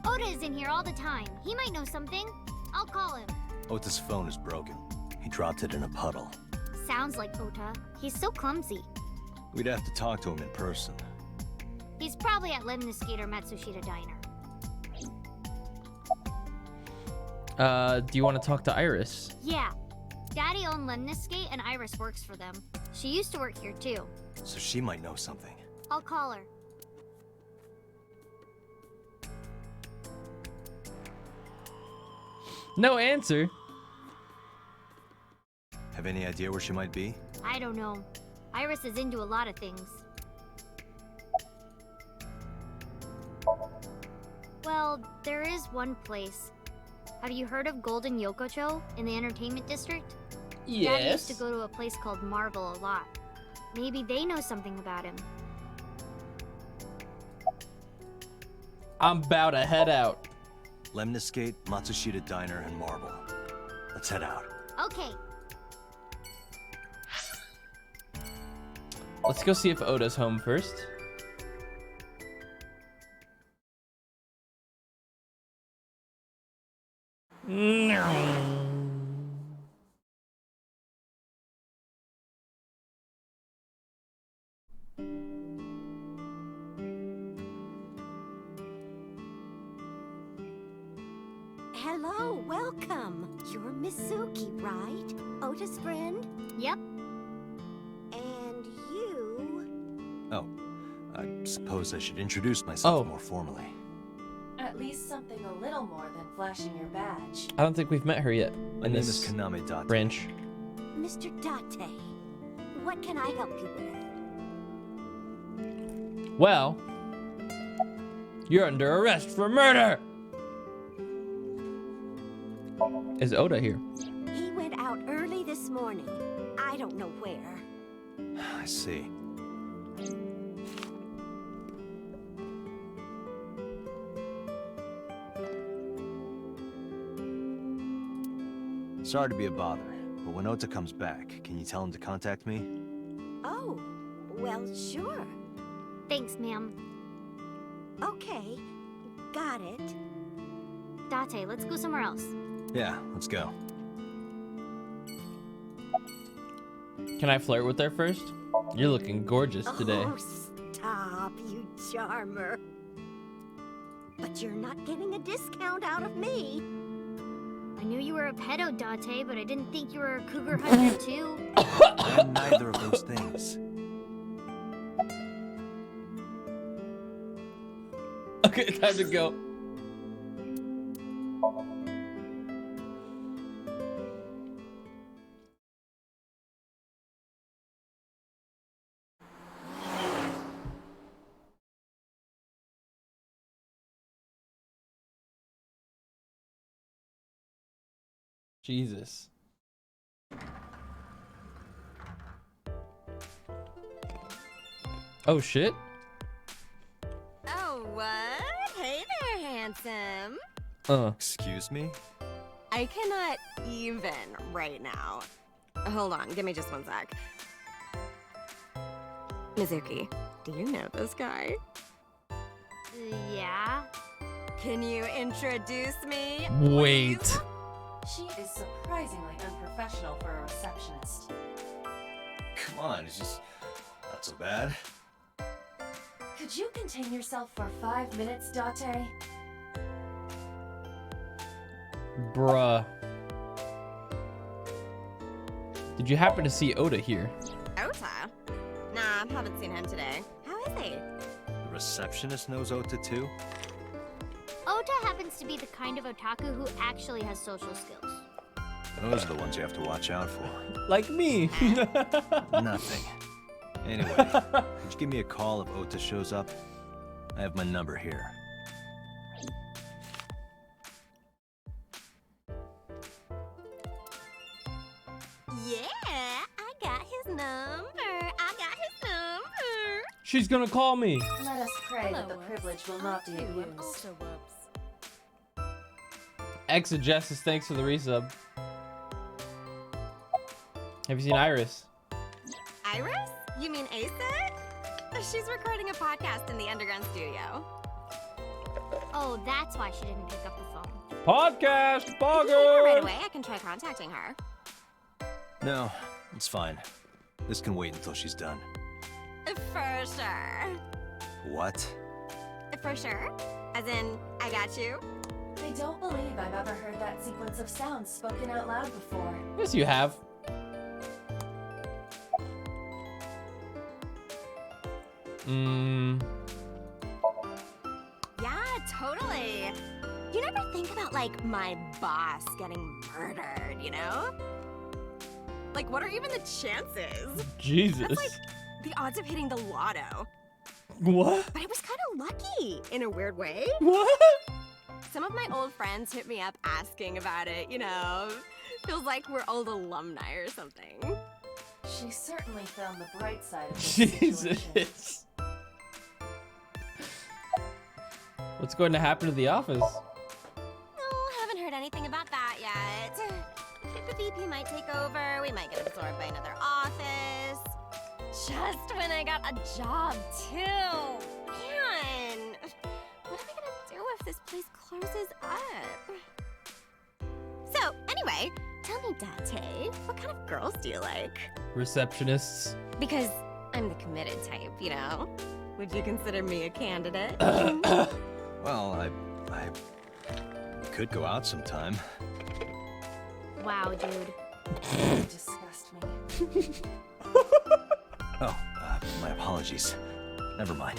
Oda is in here all the time. He might know something. I'll call him. Ota's phone is broken. He dropped it in a puddle. Sounds like Ota. He's so clumsy. We'd have to talk to him in person. He's probably at Lemniscate or Matsushita Diner. Do you want to talk to Iris? Yeah. Daddy owned Lemniscate and Iris works for them. She used to work here too. So she might know something. I'll call her. No answer. Have any idea where she might be? I don't know. Iris is into a lot of things. Well, there is one place. Have you heard of Golden Yokocho in the entertainment district? Dad used to go to a place called Marvel a lot. Maybe they know something about him. I'm about to head out. Lemniscate, Matsushita Diner, and Marble. Let's head out. Okay. Let's go see if Oda's home first. Hello, welcome. You're Mizuki, right? Ota's friend? Yep. And you... Oh, I suppose I should introduce myself more formally. At least something a little more than flashing your badge. I don't think we've met her yet. My name is Kaname Date. Branch. Mr. Date, what can I help you with? Well, you're under arrest for murder. Is Oda here? He went out early this morning. I don't know where. I see. Sorry to be a bother, but when Ota comes back, can you tell him to contact me? Oh, well, sure. Thanks, ma'am. Okay, got it. Date, let's go somewhere else. Yeah, let's go. Can I flirt with her first? You're looking gorgeous today. Oh, stop, you charmer. But you're not getting a discount out of me. I knew you were a pedo, Date, but I didn't think you were a cougar hunter too. I'm neither of those things. A Okay, time to go. Jesus. Oh shit. Oh, what? Hey there, handsome. Excuse me? I cannot even right now. Hold on, give me just one sec. Mizuki, do you know this guy? Yeah. Can you introduce me? Wait. please? She is surprisingly unprofessional for a receptionist. Come on, it's just not so bad. Could you contain yourself for 5 minutes, Date? Bruh. Did you happen to see Oda here? Ota? Nah, haven't seen him today. How is he? The receptionist knows Ota too? Ota happens to be the kind of otaku who actually has social skills. Those are the ones you have to watch out for. Like me. Nothing. Anyway, could you give me a call if Ota shows up? I have my number here. Yeah, I got his number. I got his number. She's gonna call me. Let us pray that the Hello, privilege will not be I'm abused. also Woops. Exegesis, thanks for the resub. Have you seen Iris? Iris? You mean Asa? She's recording a podcast in the underground studio. Oh, that's why she didn't pick up the phone. Podcast, If you need her right bugger. away, I can try contacting her. No, it's fine. This can wait until she's done. For sure. What? For sure? As in, I got you? I don't believe I've ever heard that sequence of sounds spoken out loud before. Yes, you have. Yeah, totally. You never think about, like, my boss getting murdered, you know? Like, what are even the chances? Jesus. That's like the odds of hitting the lotto. What? But I was kind of lucky, in a weird way. What? Some of my old friends hit me up asking about it, you know? Feels like we're old alumni or something. She certainly found the bright side of this situation. Jesus. What's going to happen to the office? Oh, haven't heard anything about that yet. The VP might take over, we might get absorbed by another office. Just when I got a job, too. Man, what am I gonna do if this place closes up? So, anyway, tell me, Date, what kind of girls do you like? Receptionists. Because I'm the committed type, you know? Would you consider me a candidate? Well, I could go out sometime. Wow, dude. You disgust me. Oh, my apologies. Never mind.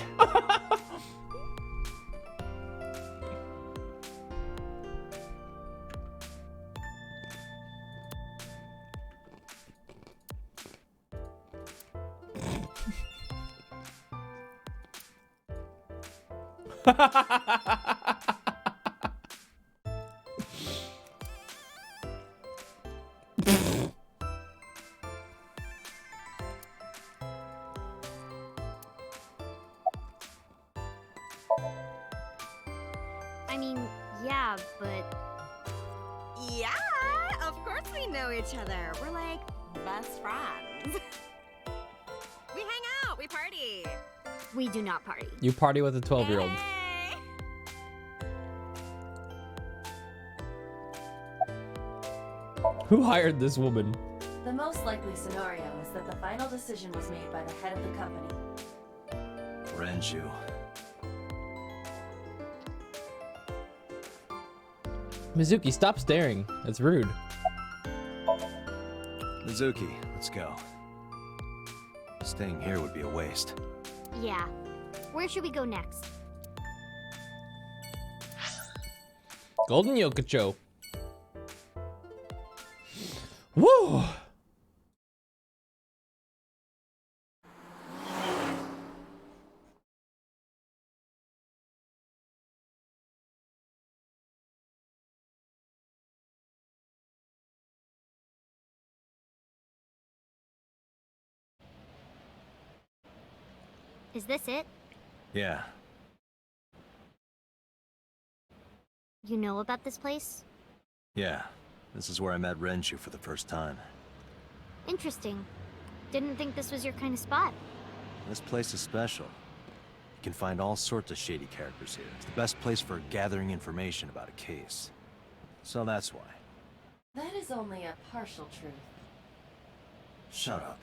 I mean, yeah, but Yeah, of course we know each other. We're like best friends. We hang out, we party. we do not party. You party with a 12-year-old. Hey. Who hired this woman? The most likely scenario is that the final decision was made by the head of the company. Renju. Mizuki, stop staring. That's rude. Mizuki, let's go. Staying here would be a waste. Yeah. Where should we go next? Golden Yokocho. Woo! Is this it? Yeah. You know about this place? Yeah. This is where I met Renju for the first time. Interesting. Didn't think this was your kind of spot. This place is special. You can find all sorts of shady characters here. It's the best place for gathering information about a case. So that's why. That is only a partial truth. Shut up.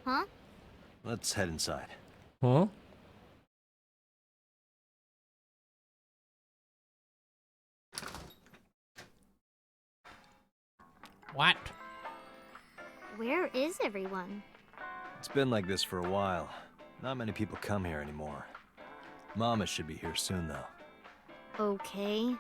Huh? Let's head inside. Huh? What? Where is everyone? It's been like this for a while. Not many people come here anymore. Mama should be here soon, though. Okay.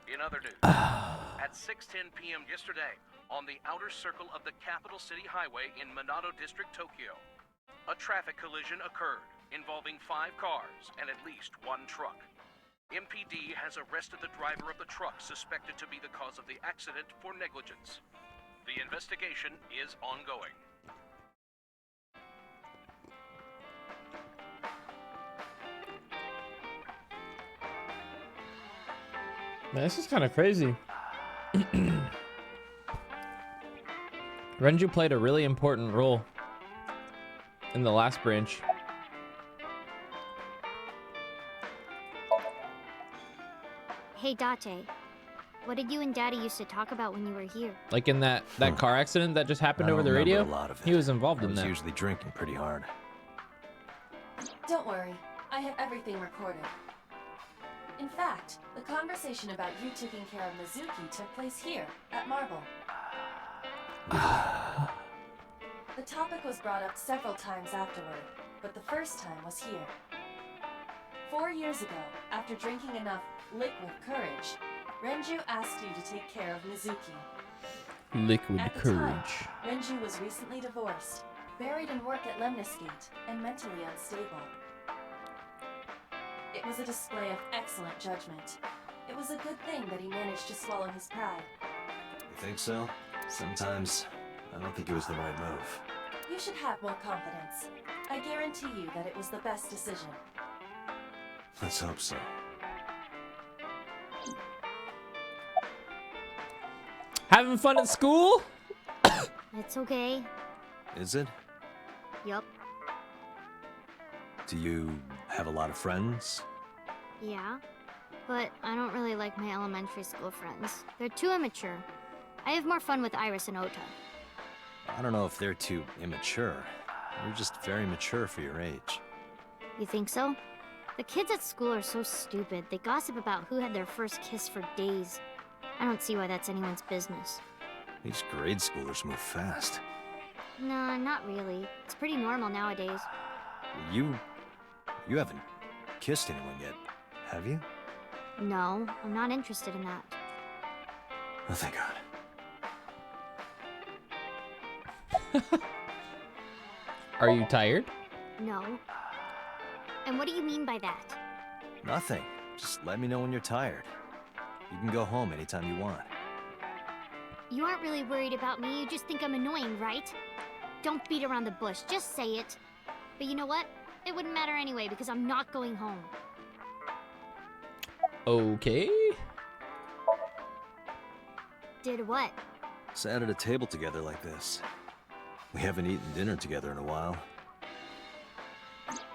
In other news, at 6:10 p.m. yesterday, on the outer circle of the Capital City Highway in Minato District, Tokyo, a traffic collision occurred involving 5 cars and at least 1 truck. MPD has arrested the driver of the truck suspected to be the cause of the accident for negligence. The investigation is ongoing. Man, this is kind of crazy. Renju played a really important role in the last branch. Hey, Date. What did you and Daddy used to talk about when you were here? Like in that car accident that just happened I over don't the remember radio? a lot of it. He was involved I in was that. usually drinking pretty hard. Don't worry, I have everything recorded. In fact, the conversation about you taking care of Mizuki took place here, at Marble. The topic was brought up several times afterward, but the first time was here. 4 years ago, after drinking enough liquid courage, Renju asked you to take care of Mizuki. Liquid At the courage. time, Renju was recently divorced, buried in work at Lemnisgate, and mentally unstable. It was a display of excellent judgment. It was a good thing that he managed to swallow his pride. You think so? Sometimes, I don't think it was the right move. You should have more confidence. I guarantee you that it was the best decision. Let's hope so. Having fun at school? It's okay. Is it? Yup. Do you have a lot of friends? Yeah. But I don't really like my elementary school friends. They're too immature. I have more fun with Iris and Ota. I don't know if they're too immature. You're just very mature for your age. You think so? The kids at school are so stupid. They gossip about who had their first kiss for days. I don't see why that's anyone's business. These grade schoolers move fast. Nah, not really. It's pretty normal nowadays. You haven't kissed anyone yet, have you? No, I'm not interested in that. Oh, thank God. Are you tired? No. And what do you mean by that? Nothing. Just let me know when you're tired. You can go home anytime you want. You aren't really worried about me, you just think I'm annoying, right? Don't beat around the bush, just say it. But you know what? It wouldn't matter anyway, because I'm not going home. Okay. Did what? Sat at a table together like this. We haven't eaten dinner together in a while.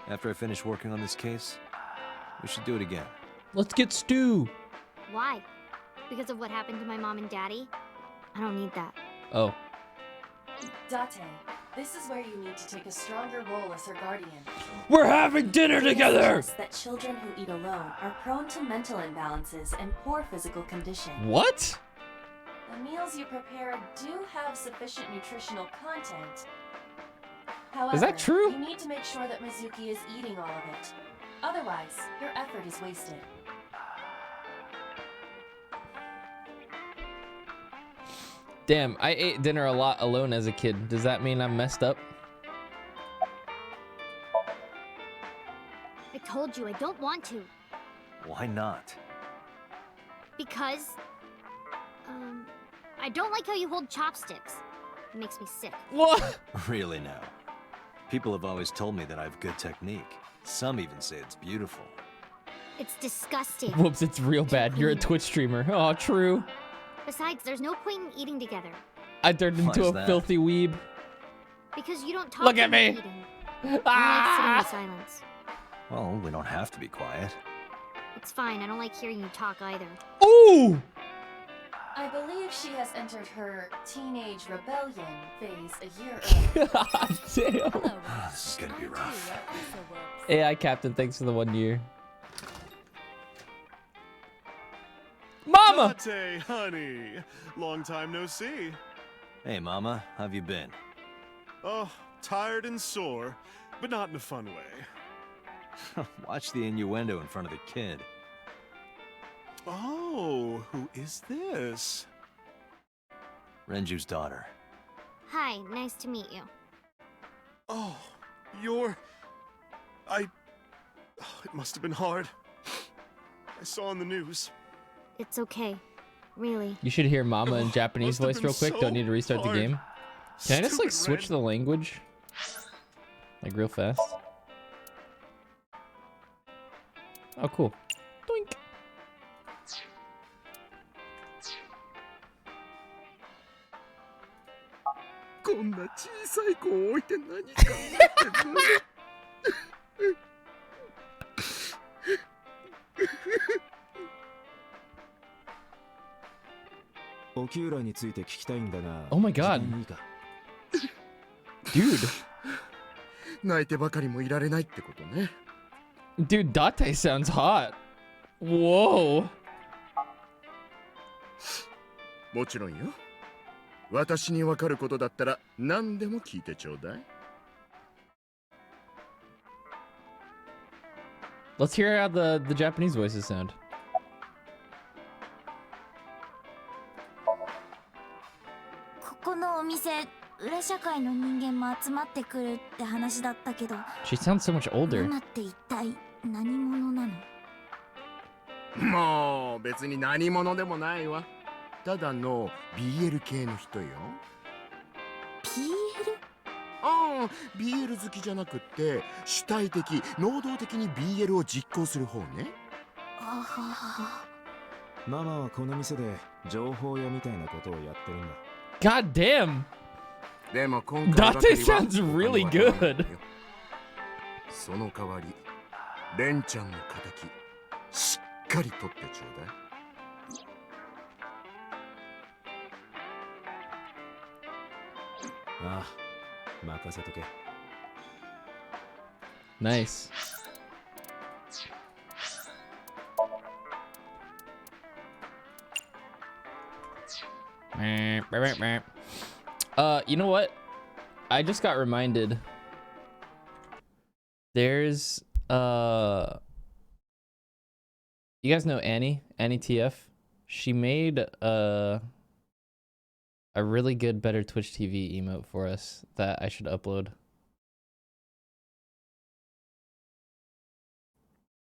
After I finish working on this case, we should do it again. Let's get stew. Why? Because of what happened to my mom and daddy? I don't need that. Oh. Date, this is where you need to take a stronger role as her guardian. We're having dinner together! That children who eat alone are prone to mental imbalances and poor physical condition. What? The meals you prepare do have sufficient nutritional content, However, Is that true? You need to make sure that Mizuki is eating all of it. Otherwise, your effort is wasted. Damn, I ate dinner a lot alone as a kid. Does that mean I'm messed up? I told you I don't want to. Why not? Because, I don't like how you hold chopsticks. It makes me sick. What? Really now? People have always told me that I have good technique. Some even say it's beautiful. It's disgusting. Whoops, it's real bad. You're a Twitch streamer. Oh, true. Besides, there's no point in eating together. I turned Why into is a that? filthy weeb. Because you don't talk Look at when you're me. eating. Ah! I like sitting in silence. Well, we don't have to be quiet. It's fine, I don't like hearing you talk either. Ooh! I believe she has entered her teenage rebellion phase a year early. God damn. Hello, This is gonna be I rough. too are also Woops. AI Captain, thanks for the 1 year. Mama! Latte, honey. Long time no see. Hey, Mama, how have you been? Oh, tired and sore, but not in a fun way. Watch the innuendo in front of the kid. Oh, who is this? Renju's daughter. Hi, nice to meet you. Oh, you're... It must have been hard. I saw on the news. It's okay. Really. You should hear Mama in Japanese Must have voice been real quick. so Don't need to restart the hard. game. Can I just like Stupid switch the language? Like real fast? Oh, cool. Doink. こんな小さい子を置いて何考えてるの沖浦について聞きたいんだが。 Oh my god. 時間いいか Dude. 泣いてばかりもいられないってことね。 Dude, Date sounds hot. Whoa. もちろんよ。私にわかることだったら何でも聞いてちょうだい。 Let's hear how the Japanese voices sound. ここのお店、裏社会の人間も集まってくるって話だったけど、 She sounds so much older. ママって一体何者なの？もう別に何者でもないわ。ただの BL 系の人よ。 PL？ ああ、BL 好きじゃなくって主体的、能動的に BL を実行する方ね。あはママはこの店で情報屋みたいなことをやってるんだ。 God damn. でも今回ばかり Date は sounds really 他にはない good. その代わり、レンちゃんの敵、しっかり取ってちょうだい。 ああ、任せとけ。 Nice. You know what? I just got reminded. There's you guys know Annie TF? She made a really good Better Twitch TV emote for us that I should upload.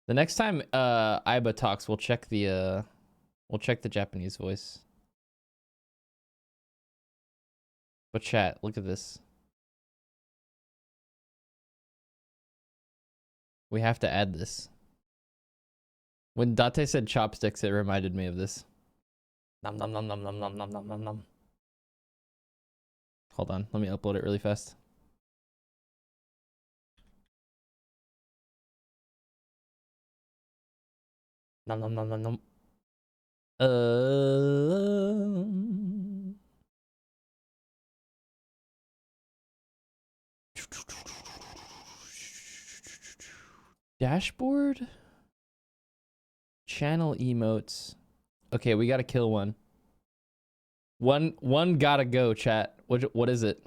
The next time Aiba talks, we'll check the Japanese voice. But chat, look at this. We have to add this. When Date said chopsticks, it reminded me of this. Nom nom nom nom nom nom nom nom nom nom. Hold on, let me upload it really fast. Nom nom nom nom nom. Dashboard? Channel emotes. Okay, we gotta kill one. One gotta go, chat. What is it?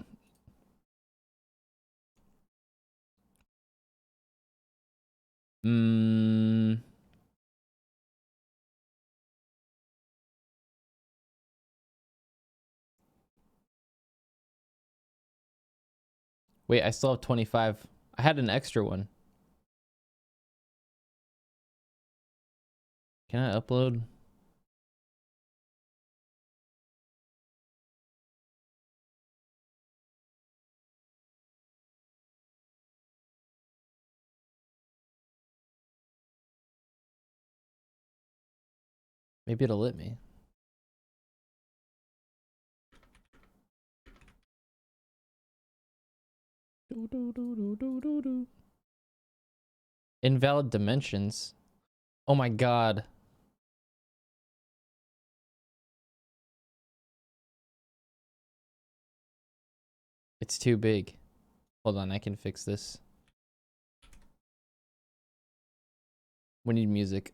Wait, I still have 25. I had an extra one. Can I upload? Maybe it'll let me. Invalid dimensions. Oh my god. It's too big. Hold on, I can fix this. We need music.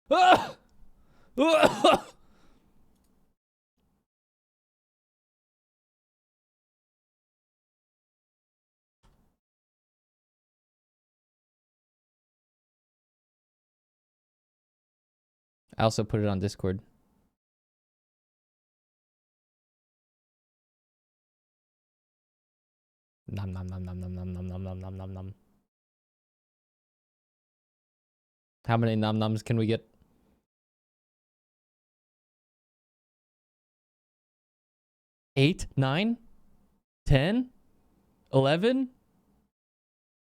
Ah! I also put it on Discord. Nom nom nom nom nom nom nom nom nom nom nom nom. How many nom noms can we get? 8, 9, 10, 11?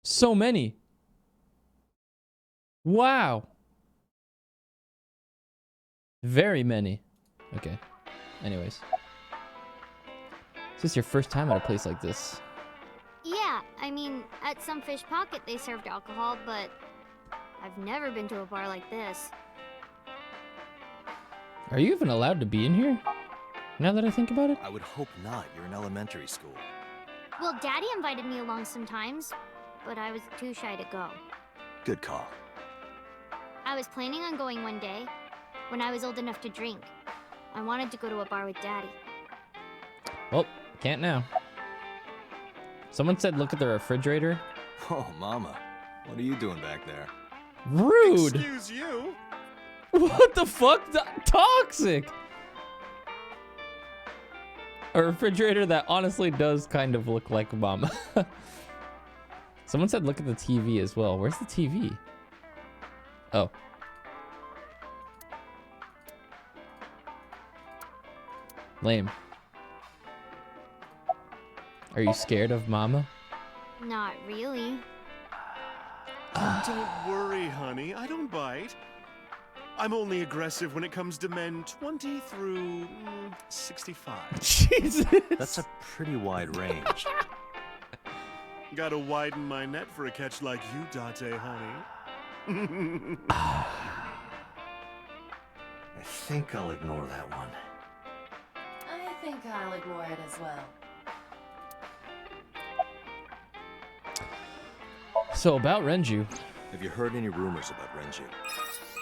So many. Wow. Very many. Okay. Anyways. Is this your first time at a place like this? Yeah, I mean, at some fish pocket they served alcohol, but I've never been to a bar like this. Are you even allowed to be in here? Now that I think about it? I would hope not. You're in elementary school. Well, Daddy invited me along sometimes, but I was too shy to go. Good call. I was planning on going one day, when I was old enough to drink. I wanted to go to a bar with Daddy. Well, can't now. Someone said look at the refrigerator. Oh, Mama. What are you doing back there? Rude! Excuse you? What the fuck? Toxic! A refrigerator that honestly does kind of look like Mama. Someone said look at the TV as well. Where's the TV? Oh. Lame. Are you scared of Mama? Not really. Don't worry, honey. I don't bite. I'm only aggressive when it comes to men 20 through 65. Jesus. That's a pretty wide range. Gotta widen my net for a catch like you, Date, honey. I think I'll ignore that one. I think I'll ignore it as well. So about Renju. Have you heard any rumors about Renju?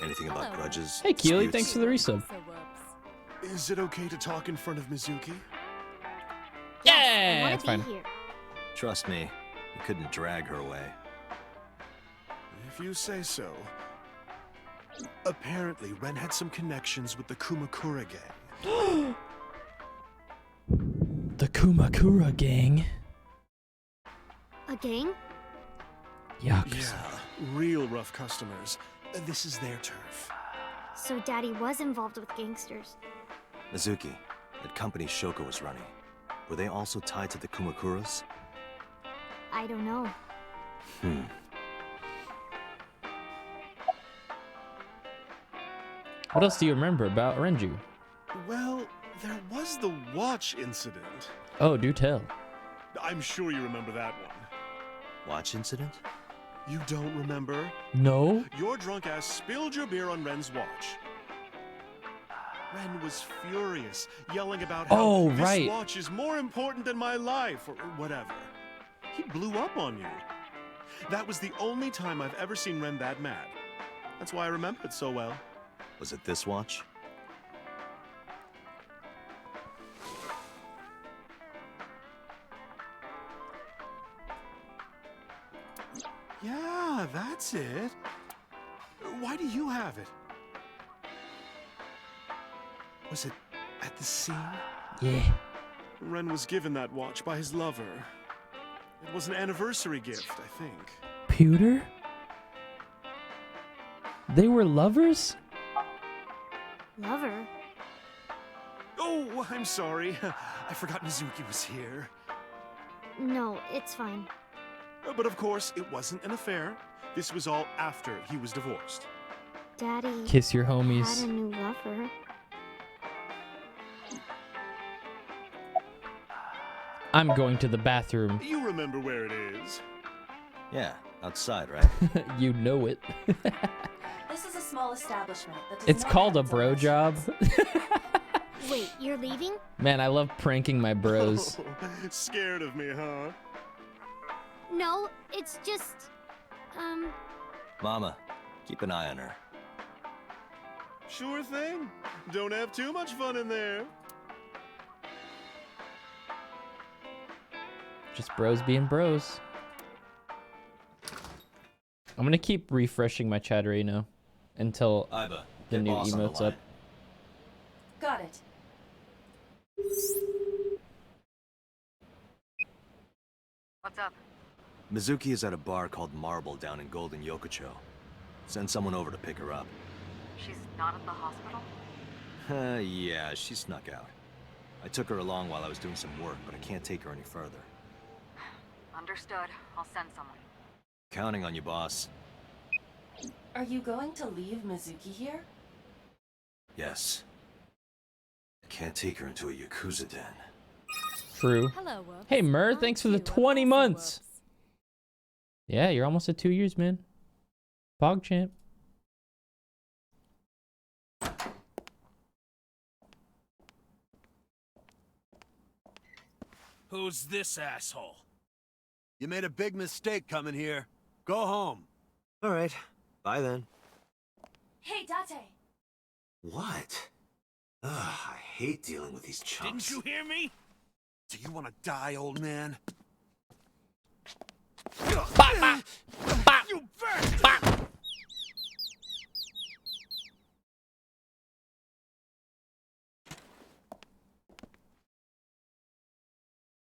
Anything about grudges? Hey Keely, disputes? thanks for the resub. So Woops. Is it okay to talk in front of Mizuki? Yeah, I it's want fine. to be here. Trust me, you couldn't drag her away. If you say so. Apparently, Ren had some connections with the Kumakura gang. The Kumakura gang. A gang? Yakuza. Yeah, real rough customers. This is their turf. So Daddy was involved with gangsters. Mizuki, that company Shoko was running, were they also tied to the Kumakuras? I don't know. What else do you remember about Renju? Well, there was the watch incident. Oh, do tell. I'm sure you remember that one. Watch incident? You don't remember? No? Your drunk ass spilled your beer on Ren's watch. Ren was furious, yelling about how Oh, this right. watch is more important than my life, or whatever. He blew up on you. That was the only time I've ever seen Ren that mad. That's why I remember it so well. Was it this watch? Yeah, that's it. Why do you have it? Was it at the scene? Yeah. Ren was given that watch by his lover. It was an anniversary gift, I think. Pewter? They were lovers? Lover? Oh, I'm sorry. I forgot Mizuki was here. No, it's fine. But of course, it wasn't an affair. This was all after he was divorced. Daddy Kiss your had homies. a new lover. I'm going to the bathroom. You remember where it is? Yeah, outside, right? You know it. This is a small establishment that does It's not called a have bro job. Wait, you're leaving? Man, I love pranking my bros. Scared of me, huh? No, it's just... Mama, keep an eye on her. Sure thing. Don't have too much fun in there. Just bros being bros. I'm gonna keep refreshing my chatter, you know, until Iba, the get new boss on the emote's line. up. Got it. What's up? Mizuki is at a bar called Marble down in Golden Yokocho. Send someone over to pick her up. She's not at the hospital? Yeah, she snuck out. I took her along while I was doing some work, but I can't take her any further. Understood. I'll send someone. Counting on you, boss. Are you going to leave Mizuki here? Yes. I can't take her into a Yakuza den. True. Hello, Woops. Hey, Mur, I'm thanks for the Q, 20 also months. Woops. Yeah, you're almost at 2 years, man. PogChamp. Who's this asshole? You made a big mistake coming here. Go home. All right. Bye then. Hey, Date! What? Ugh, I hate dealing with these chumps. Didn't you hear me? Do you want to die, old man? Bop, bop, bop, You bastard! bop.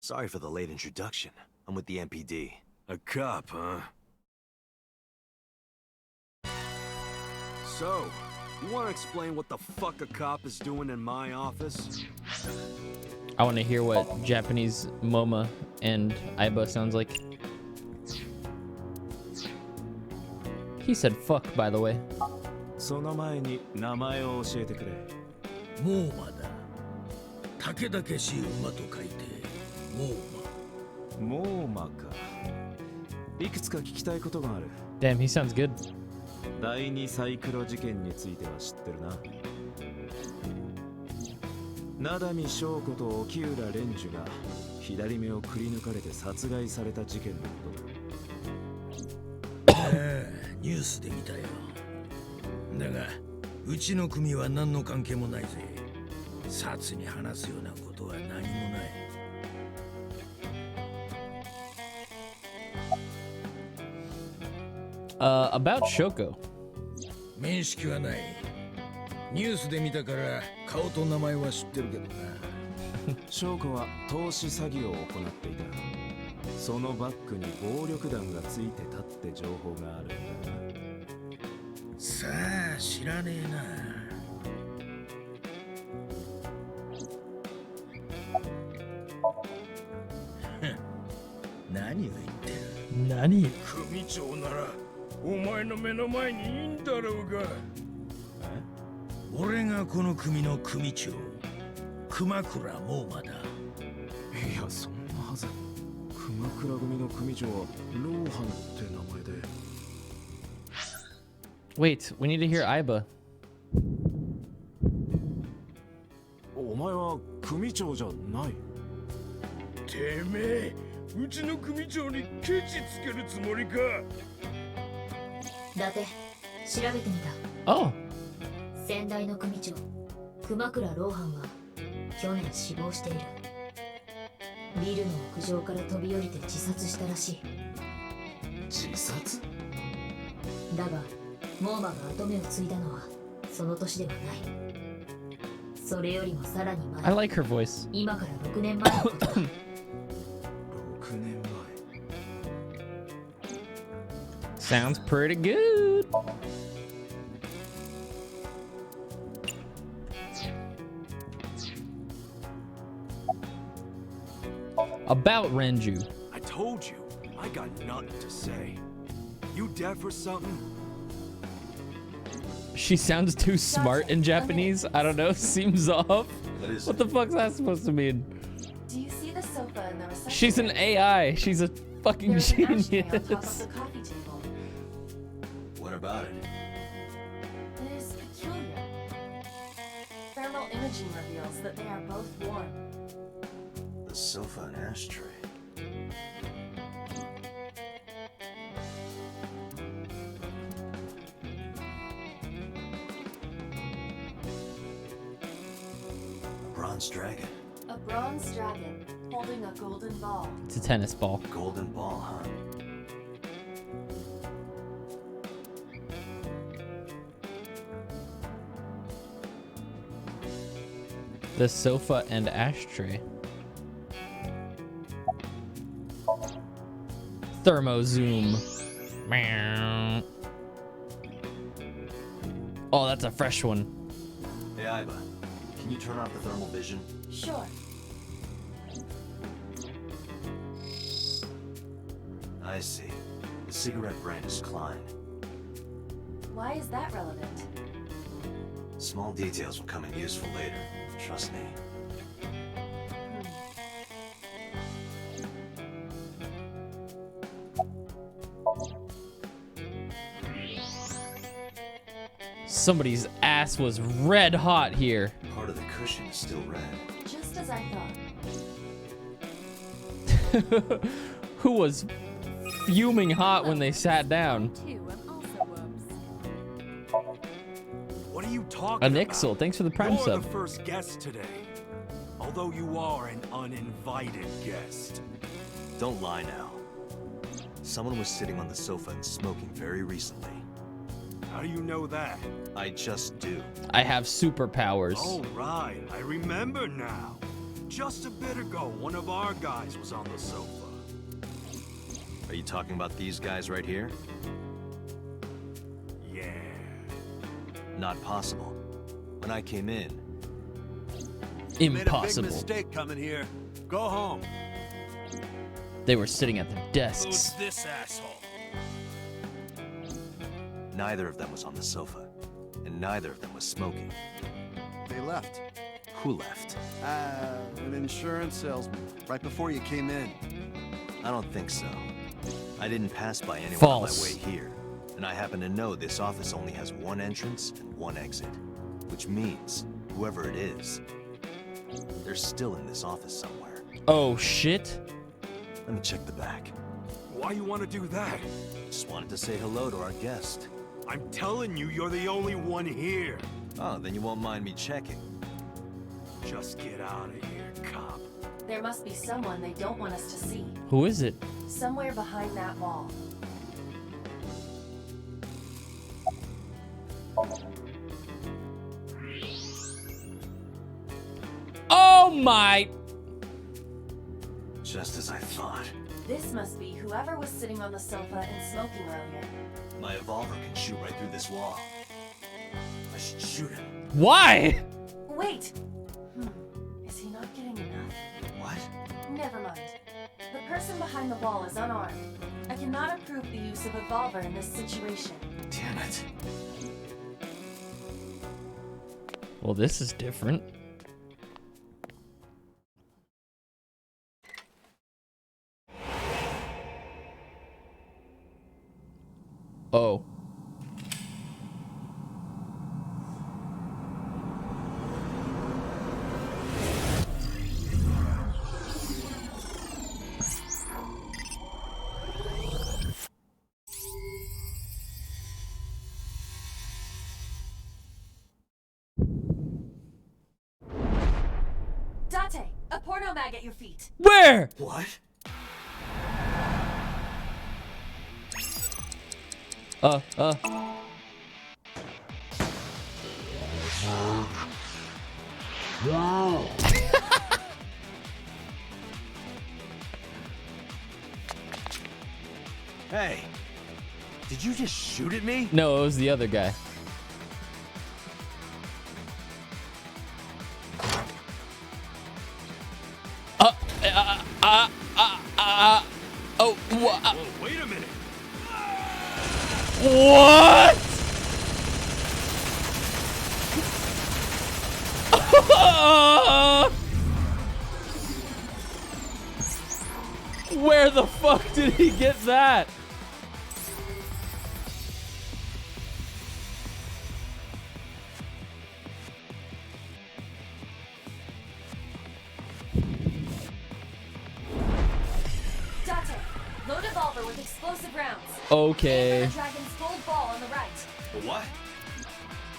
Sorry for the late introduction. I'm with the MPD. A cop, huh? So, you want to explain what the fuck a cop is doing in my office? I want to hear what Japanese MoMA and Aiba sounds like. He said fuck, by the way. その前に名前を教えてくれ。モーマだ。たけだけしい馬と書いて、モーマ。モーマか。いくつか聞きたいことがある。 Damn, he sounds good. 第二サイクロ事件については知ってるな。灘見翔子と沖浦蓮樹が左目をくり抜かれて殺害された事件のことだ。ニュースで見たよ。だがうちの組は何の関係もないぜ。殺に話すようなことは何もない。About Shoko. 面識はない。ニュースで見たから顔と名前は知ってるけどな。翔子は投資詐欺を行っていた。そのバックに暴力団がついてたって情報があるんだな。さあ知らねえな。何を言ってる。何？組長ならお前の目の前にいいんだろうが。俺がこの組の組長、熊倉猛馬だ。いや、そんなはず。熊倉組の組長はローハンって名前で。Wait, we need to hear Aiba. お前は組長じゃない。てめえ、うちの組長にケチつけるつもりか。伊達、調べてみた。Oh. 先代の組長、熊倉ローハンは去年死亡している。ビルの屋上から飛び降りて自殺したらしい。自殺？だが、モーマが跡目を継いだのはその年ではない。それよりもさらに前。I like her voice. 今から6年前のことだ。6年前。Sounds pretty good. About Renju. I told you, I got nothing to say. You deaf or something? She sounds too smart in Japanese. I don't know. Seems off. What the fuck's that supposed to mean? Do you see the sofa in the reception? She's an AI. She's a fucking There's an ashtray genius. on top of the coffee table. What about it? It is peculiar. Thermal imaging reveals that they are both warm. The sofa and ashtray. Bronze dragon. A bronze dragon holding a golden ball. It's a tennis ball. Golden ball, huh? The sofa and ashtray. Thermo zoom. Meow. Oh, that's a fresh one. Hey, Aiba. Can you turn off the thermal vision? Sure. I see. The cigarette brand is Klein. Why is that relevant? Small details will come in useful later. Trust me. Somebody's ass was red hot here. Part of the cushion is still red. Just as I thought. Who was fuming hot when they sat down? What are you talking An Ixel, thanks for the prime You're sub. the first guest today. Although you are an uninvited guest. Don't lie now. Someone was sitting on the sofa and smoking very recently. How do you know that? I just do. I have superpowers. Oh, right. I remember now. Just a bit ago, one of our guys was on the sofa. Are you talking about these guys right here? Yeah. Not possible. When I came in... You made a big Impossible. mistake coming here. Go home. They were sitting at their desks. Who's this asshole? Neither of them was on the sofa. And neither of them was smoking. They left. Who left? An insurance salesman, right before you came in. I don't think so. I didn't pass by anyone False. on my way here. And I happen to know this office only has one entrance and one exit. Which means, whoever it is, They're still in this office somewhere. Oh, shit. Let me check the back. Why you want to do that? Just wanted to say hello to our guest. I'm telling you, you're the only one here. Oh, then you won't mind me checking. Just get out of here, cop. There must be someone they don't want us to see. Who is it? Somewhere behind that wall. Oh my! Just as I thought. This must be whoever was sitting on the sofa and smoking earlier. My evolver can shoot right through this wall. I should shoot him. Why? Wait! Is he not getting enough? What? Never mind. The person behind the wall is unarmed. I cannot approve the use of evolver in this situation. Damn it. Well, this is different. Oh. Date, a porno mag at your feet. Where? What? Hey, did you just shoot at me? No, it was the other guy. Oh, Whoa, wait a minute. what? Where the fuck did he get that? Date, load evolver with explosive rounds. Okay. Aim for the dragon's gold ball on the right. What?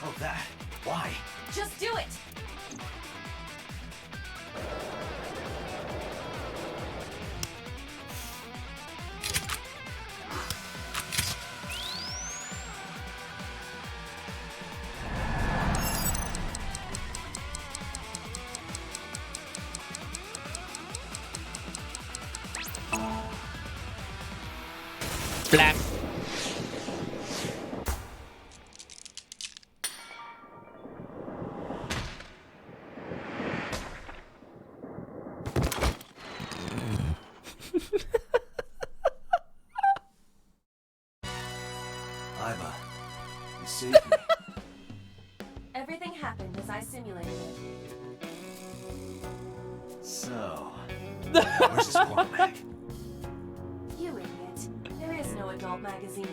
Oh, that. Why? Just do it! Flap. Iva, you saved me. Everything happened as I simulated it. So, where's this porno mag? You idiot. There is no adult magazine.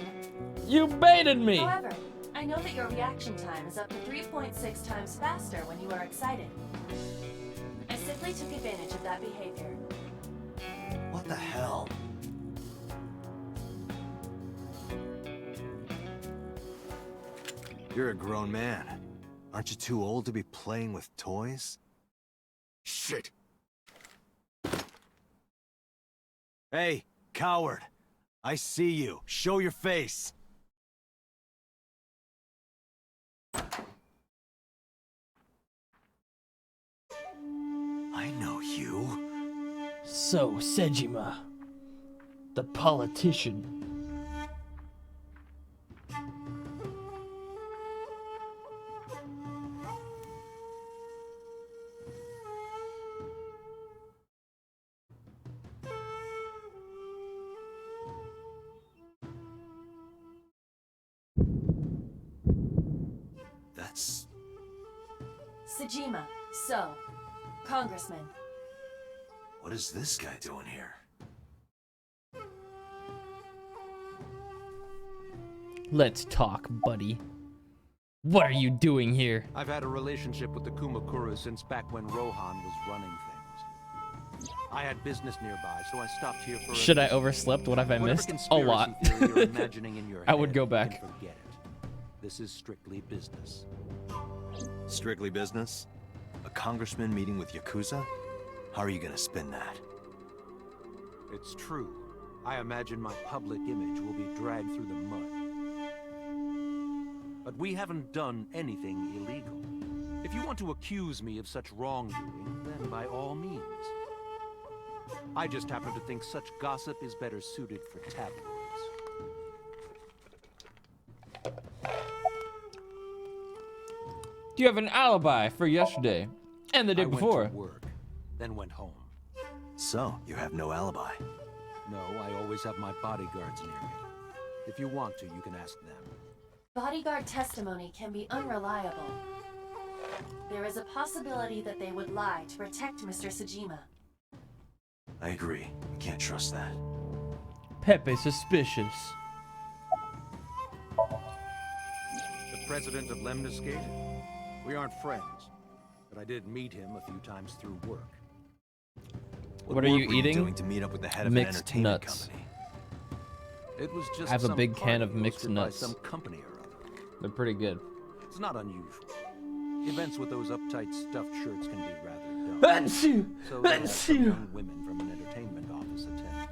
You baited me. However, I know that your reaction time is up to 3.6 times faster when you are excited. I simply took advantage of that behavior. What the hell? You're a grown man. Aren't you too old to be playing with toys? Shit. Hey, coward. I see you. Show your face. I know you. So, Sejima, the politician. That's... Sejima, so, Congressman. What is this guy doing here? Let's talk, buddy. What are you doing here? I've had a relationship with the Kumakuras since back when Rohan was running things. I had business nearby, so I stopped here for Should I overslept? What have I Whatever missed? A lot. conspiracy theory you're imagining in your I would head, go you back. can forget it. This is strictly business. Strictly business? A congressman meeting with Yakuza? How are you gonna spin that? It's true. I imagine my public image will be dragged through the mud. But we haven't done anything illegal. If you want to accuse me of such wrongdoing, then by all means. I just happen to think such gossip is better suited for tabloids. Do you have an alibi for yesterday and the day before? I went to work, then went home. So, you have no alibi? No, I always have my bodyguards near me. If you want to, you can ask them. Bodyguard testimony can be unreliable. There is a possibility that they would lie to protect Mr. Sajima. I agree. We can't trust that. Pepe's suspicious. The president of Lemniscate? We aren't friends, but I did meet him a few times through work. What are you work were eating? Doing to meet up with the head of an Mixed entertainment nuts. company? It was just I have a some big can of party mixed hosted by nuts. some company or other. They're pretty good. It's not unusual. Events with those uptight stuffed shirts can be rather dull. Achoo! So they have some Achoo! young women from an entertainment office attend.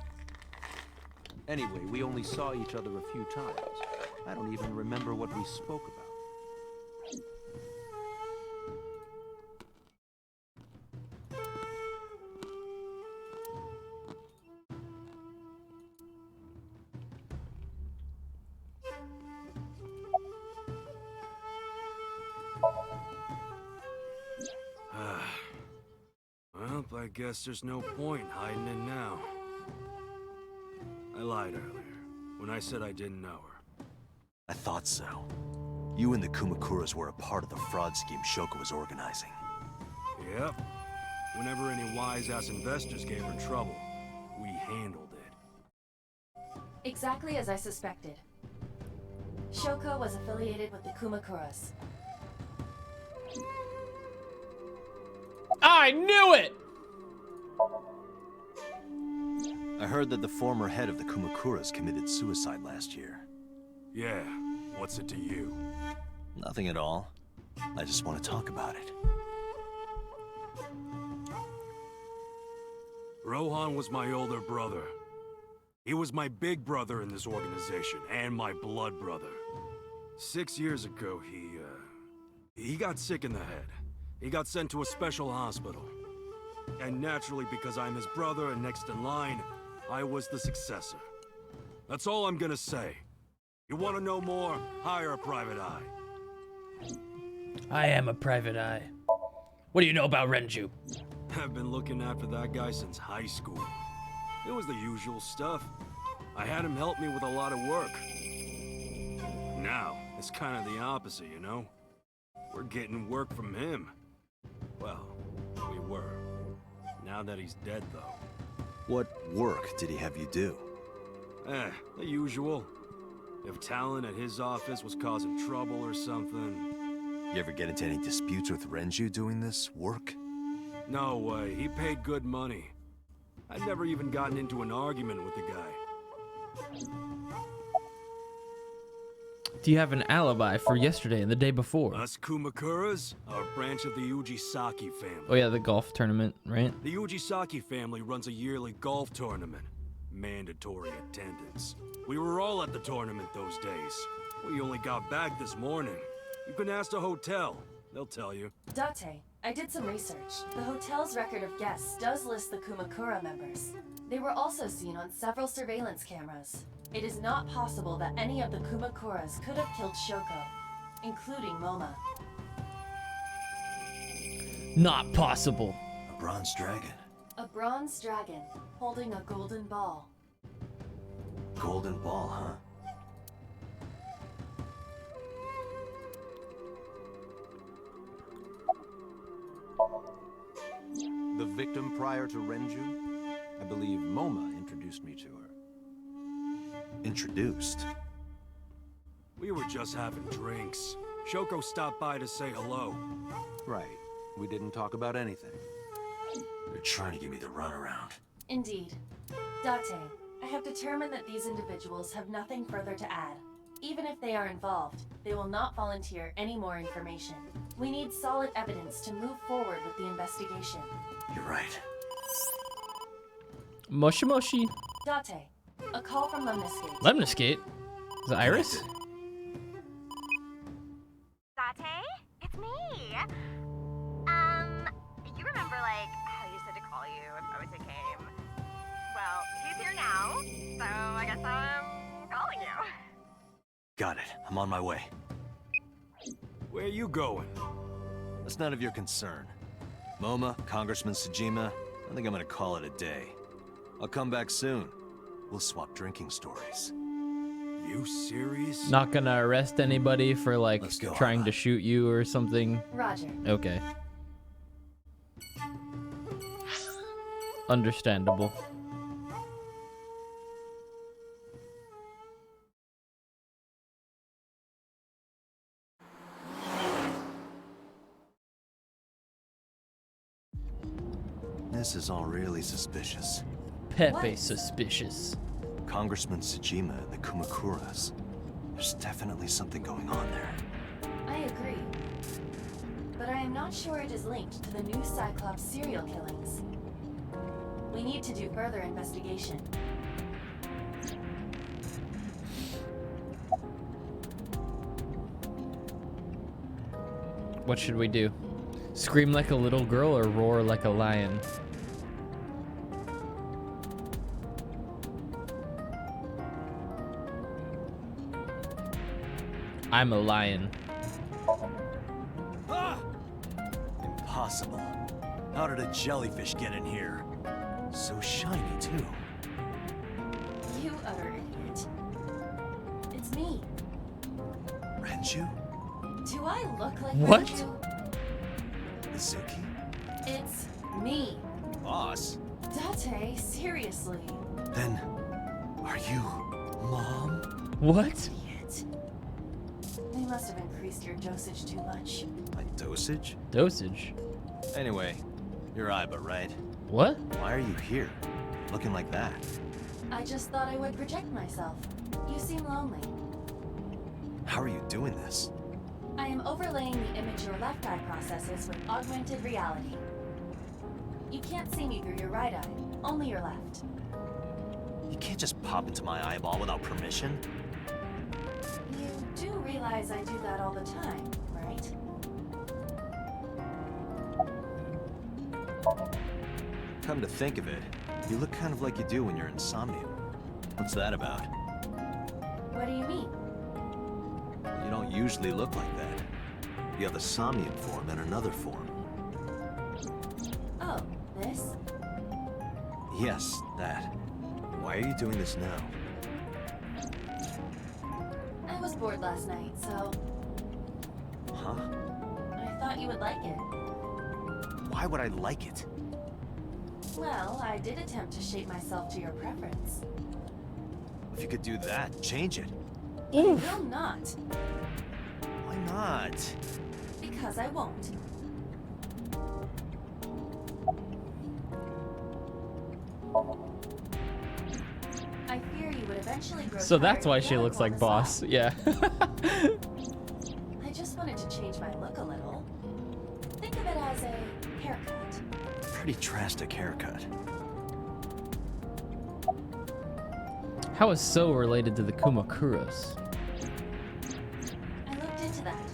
Anyway, we only saw each other a few times. I don't even remember what we spoke about. Well, I guess there's no point hiding it now. I lied earlier when I said I didn't know her. I thought so. You and the Kumakuras were a part of the fraud scheme Shoko was organizing. Yep. Whenever any wise-ass investors gave her trouble, we handled it. Exactly as I suspected. Shoko was affiliated with the Kumakuras. I knew it! I heard that the former head of the Kumakuras committed suicide last year. Yeah, what's it to you? Nothing at all. I just want to talk about it. Rohan was my older brother. He was my big brother in this organization, and my blood brother. 6 years ago, he got sick in the head. He got sent to a special hospital. And naturally, because I'm his brother and next in line, I was the successor. That's all I'm gonna say. You want to know more? Hire a private eye. I am a private eye. What do you know about Renju? I've been looking after that guy since high school. It was the usual stuff. I had him help me with a lot of work. Now, it's kind of the opposite, you know? We're getting work from him. Well, we were. Now that he's dead, though. What work did he have you do? The usual. If talent at his office was causing trouble or something... You ever get into any disputes with Renju doing this work? No way, he paid good money. I'd never even gotten into an argument with the guy. Do you have an alibi for yesterday and the day before? Us Kumakuras are a branch of the Ujisaki family. Oh yeah, the golf tournament, right? The Ujisaki family runs a yearly golf tournament. Mandatory attendance. We were all at the tournament those days. We only got back this morning. You can ask the hotel. They'll tell you. Date, I did some research. The hotel's record of guests does list the Kumakura members. They were also seen on several surveillance cameras. It is not possible that any of the Kumakuras could have killed Shoko, including Moma. Not possible. A bronze dragon. A bronze dragon holding a golden ball. Golden ball, huh? The victim prior to Renju? I believe Moma introduced me to her. Introduced? We were just having drinks. Shoko stopped by to say hello. Right. We didn't talk about anything. They're trying to give me the runaround. Indeed. Date, I have determined that these individuals have nothing further to add. Even if they are involved, they will not volunteer any more information. We need solid evidence to move forward with the investigation. You're right. Moshi Moshi. Date, a call from Lemniscate. Lemniscate? Is it Iris? Date? It's me! You remember, like, how you said to call you if OJ came? Well, he's here now, so I guess I'm calling you. Got it. I'm on my way. Where are you going? That's none of your concern. MoMA, Congressman Tsujima, I think I'm gonna call it a day. I'll come back soon. We'll swap drinking stories. You serious? Not gonna arrest anybody for, like, trying to shoot you or something? Roger. Okay. Understandable. This is all really suspicious. Pepe suspicious. Congressman Tsujima and the Kumakuras. There's definitely something going on there. I agree. But I am not sure it is linked to the new Cyclops serial killings. We need to do further investigation. What should we do? Scream like a little girl or roar like a lion? I'm a lion. Ah! Impossible. How did a jellyfish get in here? So shiny, too. You utter idiot. It's me. Renju? Do I look like What? Renju? Mizuki? It's me. Boss? Date, seriously. Then, are you Mom? What? Idiot. They must have increased your dosage too much. My dosage? Dosage? Anyway, you're Aiba, right? What? Why are you here? Looking like that? I just thought I would project myself. You seem lonely. How are you doing this? I am overlaying the image your left eye processes with augmented reality. You can't see me through your right eye, only your left. You can't just pop into my eyeball without permission. You do realize I do that all the time, right? Come to think of it, you look kind of like you do when you're in Somnium. What's that about? What do you mean? You don't usually look like that. You have a Somnium form and another form. Oh, this? Yes, that. Why are you doing this now? I was bored last night, so Huh? I thought you would like it. Why would I like it? Well, I did attempt to shape myself to your preference. If you could do that, change it. I will not. Why not? Because I won't. I fear you would eventually grow So that's tired why of she feeling looks like all Boss. this Yeah. I just wanted to change my look a little. Think of it as a haircut. Pretty drastic haircut. How is So related to the Kumakuras? I looked into that.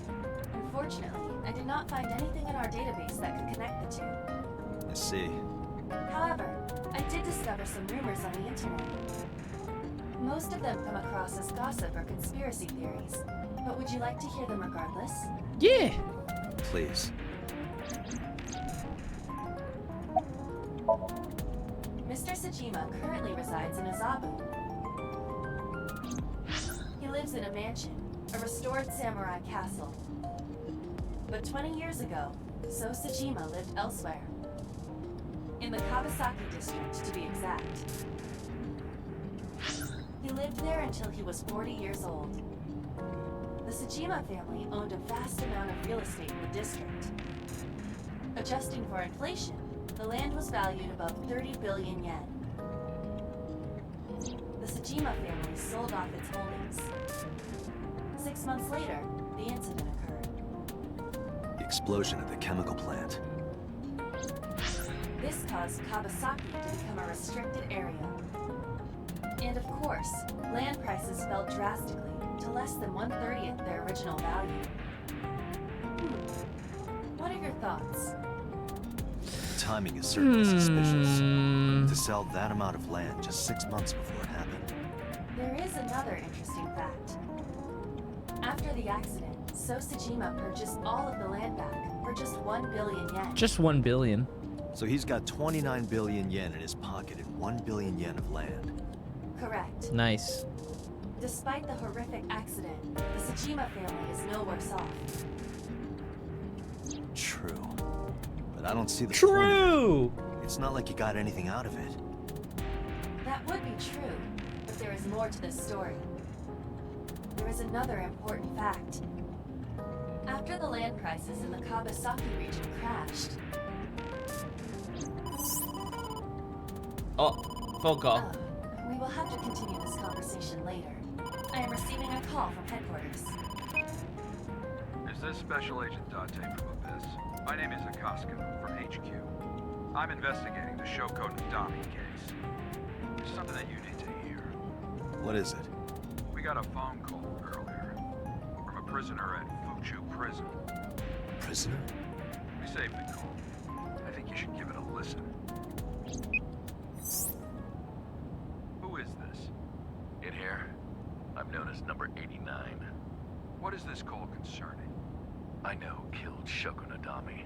Unfortunately, I did not find anything in our database that could connect the two. I see. However, I did discover some rumors on the internet. Most of them come across as gossip or conspiracy theories. But would you like to hear them regardless? Yeah. Please. Mr. Tsujima currently resides in Azabu. He lives in a mansion, a restored samurai castle. But 20 years ago, So Tsujima lived elsewhere. In the Kawasaki district, to be exact. He lived there until he was 40 years old. The Tsujima family owned a vast amount of real estate in the district. Adjusting for inflation, the land was valued above 30 billion yen. The Tsujima family sold off its holdings. 6 months later, the incident occurred. The explosion at the chemical plant. This caused Kabasaki to become a restricted area. And of course, land prices fell drastically to less than 1/30 their original value. What are your thoughts? The timing is certainly suspicious. To sell that amount of land just 6 months before it happened. There is another interesting fact. After the accident, Tsujima purchased all of the land back for just 1 billion yen. Just 1 billion. So he's got 29 billion yen in his pocket and 1 billion yen of land. Correct. Nice. Despite the horrific accident, the Tsujima family is no worse off. True. But I don't see the True! point of it. It's not like you got anything out of it. That would be true, but there is more to this story. There is another important fact. After the land prices in the Kabasaki region crashed... Oh, phone call. We will have to continue this conversation later. I am receiving a call from headquarters. Is this Special Agent Date from Abyss? My name is Akaska from HQ. I'm investigating the Shoko Nadami case. There's something that you need to hear. What is it? We got a phone call earlier from a prisoner at Fuchu Prison. Prisoner? We saved the call. I think you should give it a listen. Who is this? In here, I'm known as number 89. What is this call concerning? I know who killed Shoko Nadami.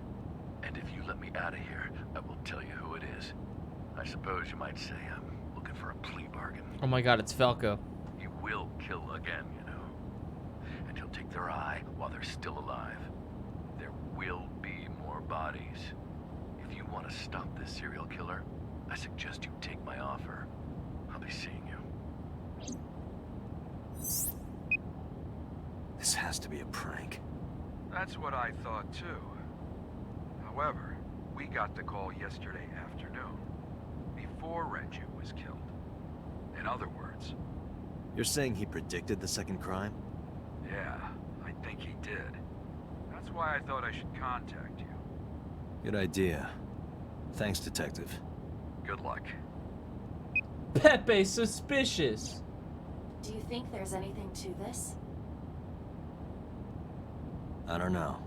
And if you let me out of here, I will tell you who it is. I suppose you might say I'm looking for a plea bargain. Oh my god, it's Falco. He will kill again, you know. And he'll take their eye while they're still alive. There will be more bodies. If you want to stop this serial killer, I suggest you take my offer. I'll be seeing you. This has to be a prank. That's what I thought too. However, we got the call yesterday afternoon, before Renju was killed. In other words... You're saying he predicted the second crime? Yeah, I think he did. That's why I thought I should contact you. Good idea. Thanks, Detective. Good luck. Pepe suspicious. Do you think there's anything to this? I don't know.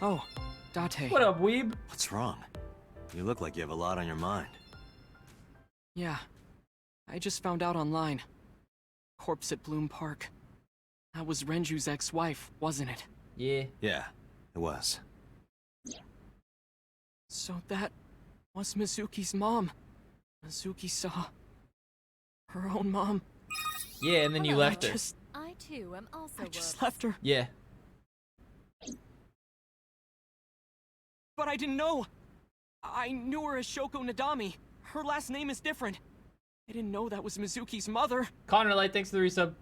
Oh, Date. What up, weeb? What's wrong? You look like you have a lot on your mind. Yeah. I just found out online. Corpse at Bloom Park. That was Renju's ex-wife, wasn't it? Yeah. Yeah, it was. So that was Mizuki's mom. Mizuki saw her own mom. Yeah, and then you left her. I too am also. I just left her. Yeah. But I didn't know. I knew her as Shoko Nadami. Her last name is different. I didn't know that was Mizuki's mother. Connor Light, thanks for the resub.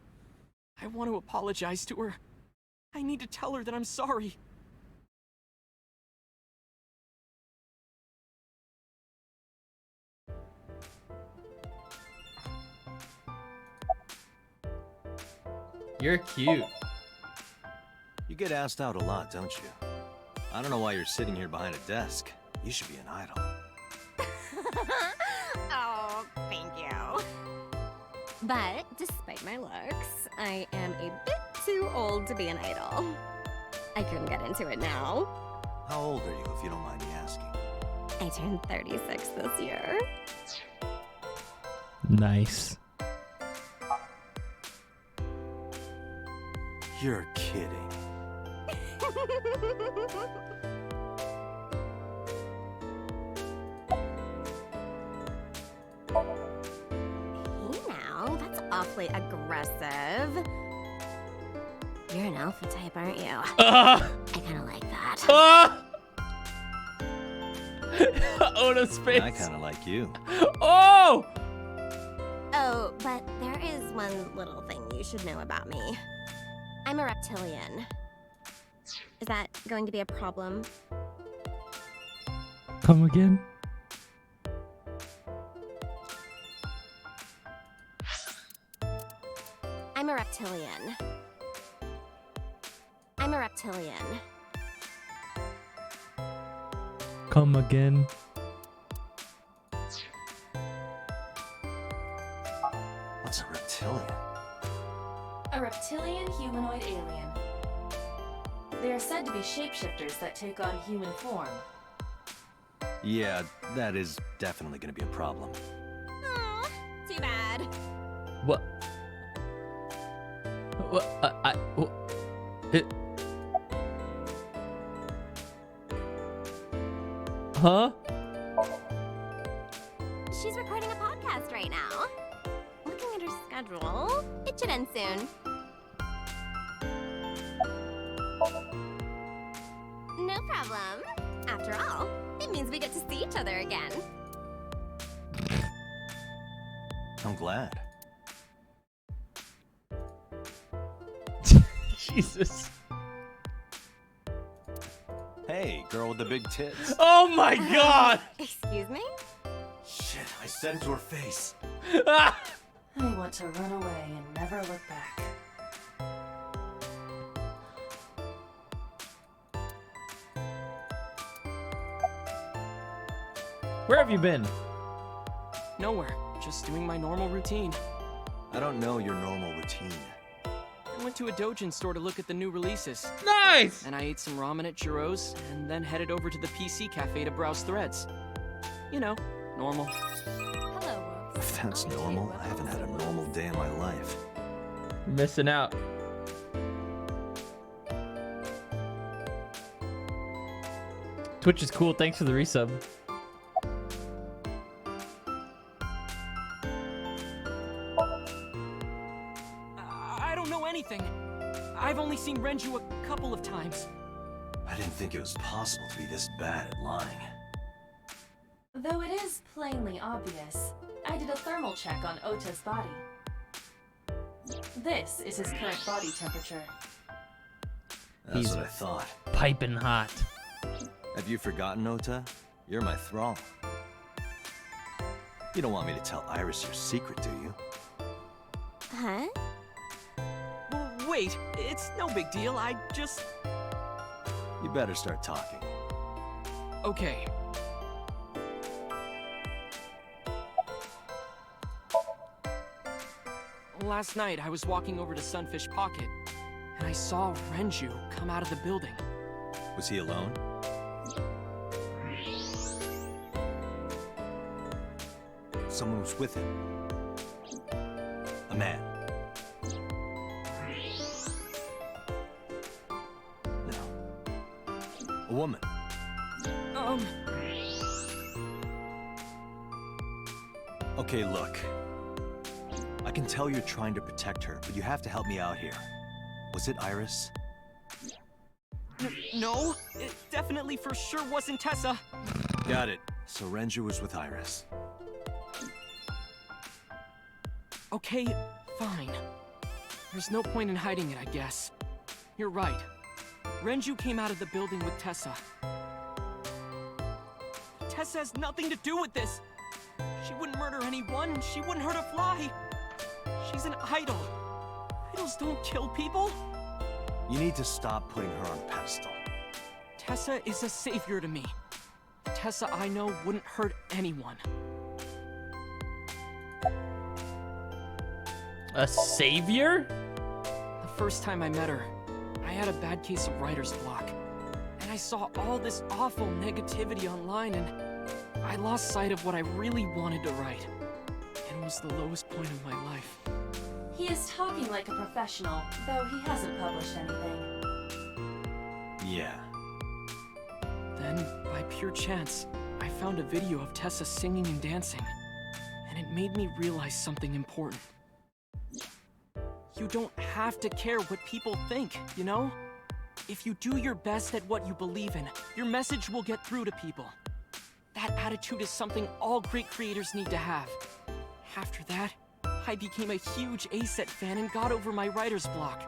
I want to apologize to her. I need to tell her that I'm sorry. You're cute. You get asked out a lot, don't you? I don't know why you're sitting here behind a desk. You should be an idol. Oh, thank you. But despite my looks, I am a bit too old to be an idol. I couldn't get into it now. How old are you, if you don't mind me asking? I turned 36 this year. Nice. You're kidding. Hey now, that's awfully aggressive. You're an alpha type, aren't you? Ah! I kind of like that. Ah! Oda's face. I kind of like you. Oh! Oh, but there is one little thing you should know about me. I'm a reptilian. Is that going to be a problem? Come again? I'm a reptilian. I'm a reptilian. Come again? What's a reptilian? A reptilian humanoid alien. They are said to be shapeshifters that take on human form. Yeah, that is definitely going to be a problem. Aw, too bad. What? What? It. Huh? She's recording a podcast right now. Looking at her schedule, it should end soon. No problem. After all, it means we get to see each other again. I'm glad. Jesus. Hey, girl with the big tits. Oh my god! Excuse me? Shit, I said it to her face. I want to run away and never look back. Where have you been? Nowhere. Just doing my normal routine. I don't know your normal routine. I went to a Dojin store to look at the new releases. Nice! And I ate some ramen at Jiro's, and then headed over to the PC cafe to browse threads. You know, normal. Hello, Woops. If that's normal, I haven't had a normal day in my life. You're missing out. Twitch is cool. Thanks for the resub. I don't know anything. I've only seen Renju a couple of times. I didn't think it was possible to be this bad at lying. Though it is plainly obvious, I did a thermal check on Ota's body. This is his current body temperature. That's He's what I thought. piping hot. Have you forgotten, Ota? You're my thrall. You don't want me to tell Iris your secret, do you? Huh? Wait, it's no big deal. I just... You better start talking. Okay. Last night, I was walking over to Sunfish Pocket, and I saw Renju come out of the building. Was he alone? Someone was with him. A man. No. A woman. Okay, look. I can tell you're trying to protect her, but you have to help me out here. Was it Iris? No, it definitely for sure wasn't Tessa. Got it. So Renju was with Iris. Okay, fine. There's no point in hiding it, I guess. You're right. Renju came out of the building with Tessa. Tessa has nothing to do with this. She wouldn't murder anyone. She wouldn't hurt a fly. She's an idol. Idols don't kill people. You need to stop putting her on a pedestal. Tessa is a savior to me. The Tessa I know wouldn't hurt anyone. A savior? The first time I met her, I had a bad case of writer's block. And I saw all this awful negativity online, and I lost sight of what I really wanted to write. And it was the lowest point of my life. He is talking like a professional, though he hasn't published anything. Yeah. Then, by pure chance, I found a video of Tessa singing and dancing. And it made me realize something important. You don't have to care what people think, you know? If you do your best at what you believe in, your message will get through to people. That attitude is something all great creators need to have. After that, I became a huge A-Set fan and got over my writer's block.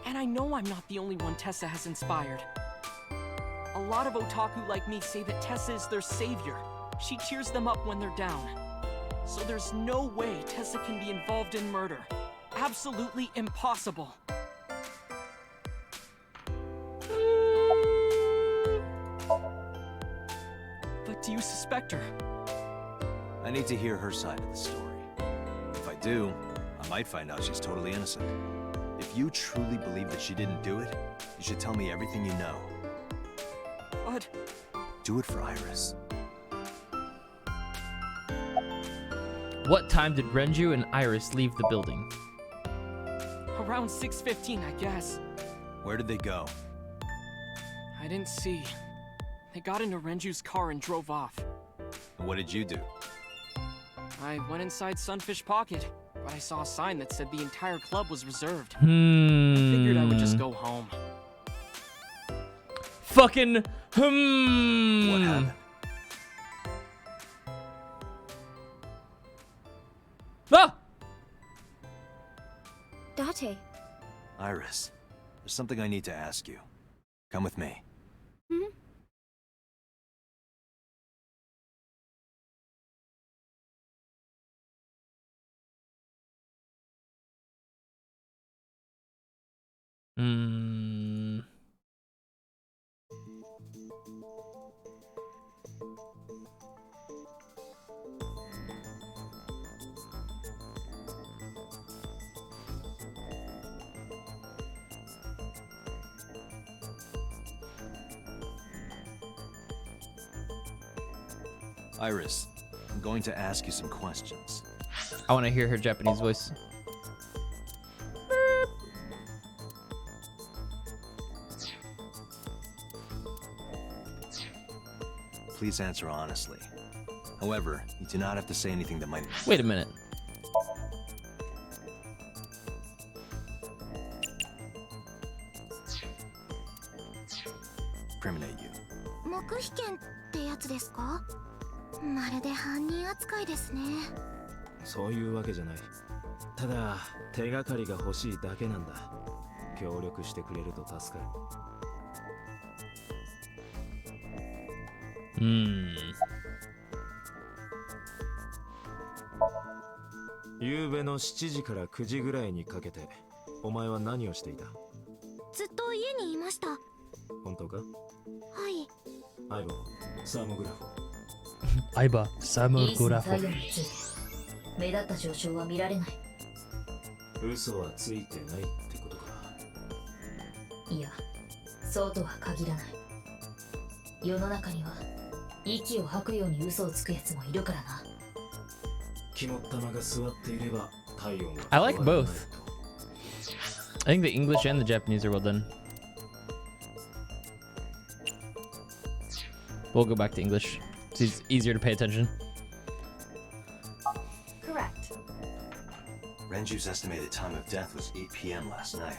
And I know I'm not the only one Tessa has inspired. A lot of otaku like me say that Tessa is their savior. She cheers them up when they're down. So there's no way Tessa can be involved in murder. Absolutely impossible. But do you suspect her? I need to hear her side of the story. If I do, I might find out she's totally innocent. If you truly believe that she didn't do it, you should tell me everything you know. But... do it for Iris. What time did Renju and Iris leave the building? Around 6:15, I guess. Where did they go? I didn't see. They got into Renju's car and drove off. What did you do? I went inside Sunfish Pocket, but I saw a sign that said the entire club was reserved. I figured I would just go home. Fucking What happened? Ah! Date. Iris, there's something I need to ask you. Come with me. Hmm? Iris, I'm going to ask you some questions. I want to hear her Japanese voice. Please answer honestly. However, you do not have to say anything that might... Wait a minute. Incriminate you. 黙秘権ってやつですか？まるで犯人扱いですね。そういうわけじゃない。ただ手がかりが欲しいだけなんだ。協力してくれると助かる。夕べの7時から9時ぐらいにかけて、お前は何をしていた？ずっと家にいました。本当か？はい。相棒、サーモグラフ。相棒、サーモグラフ。最後について目立った上昇は見られない。嘘はついてないってことか。いや、そうとは限らない。世の中には息を吐くように嘘をつくやつもいるからな。肝っ玉が座っていれば体温が。I like both. I think the English and the Japanese are well done. We'll go back to English. It's easier to pay attention. Correct. Renju's estimated time of death was 8 p.m. last night.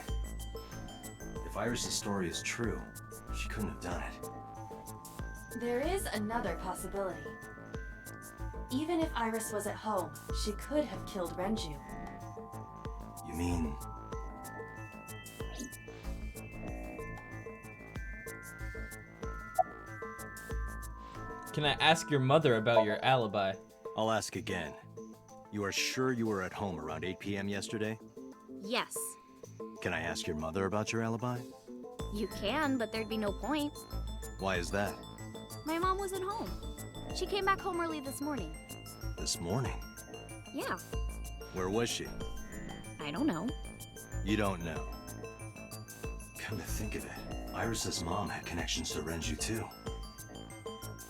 If Iris' story is true, she couldn't have done it. There is another possibility. Even if Iris was at home, she could have killed Renju. You mean... Can I ask your mother about your alibi? I'll ask again. You are sure you were at home around 8 p.m. yesterday? Yes. Can I ask your mother about your alibi? You can, but there'd be no point. Why is that? My mom wasn't home. She came back home early this morning. This morning? Yeah. Where was she? I don't know. You don't know. Come to think of it, Iris' mom had connections to Renju too.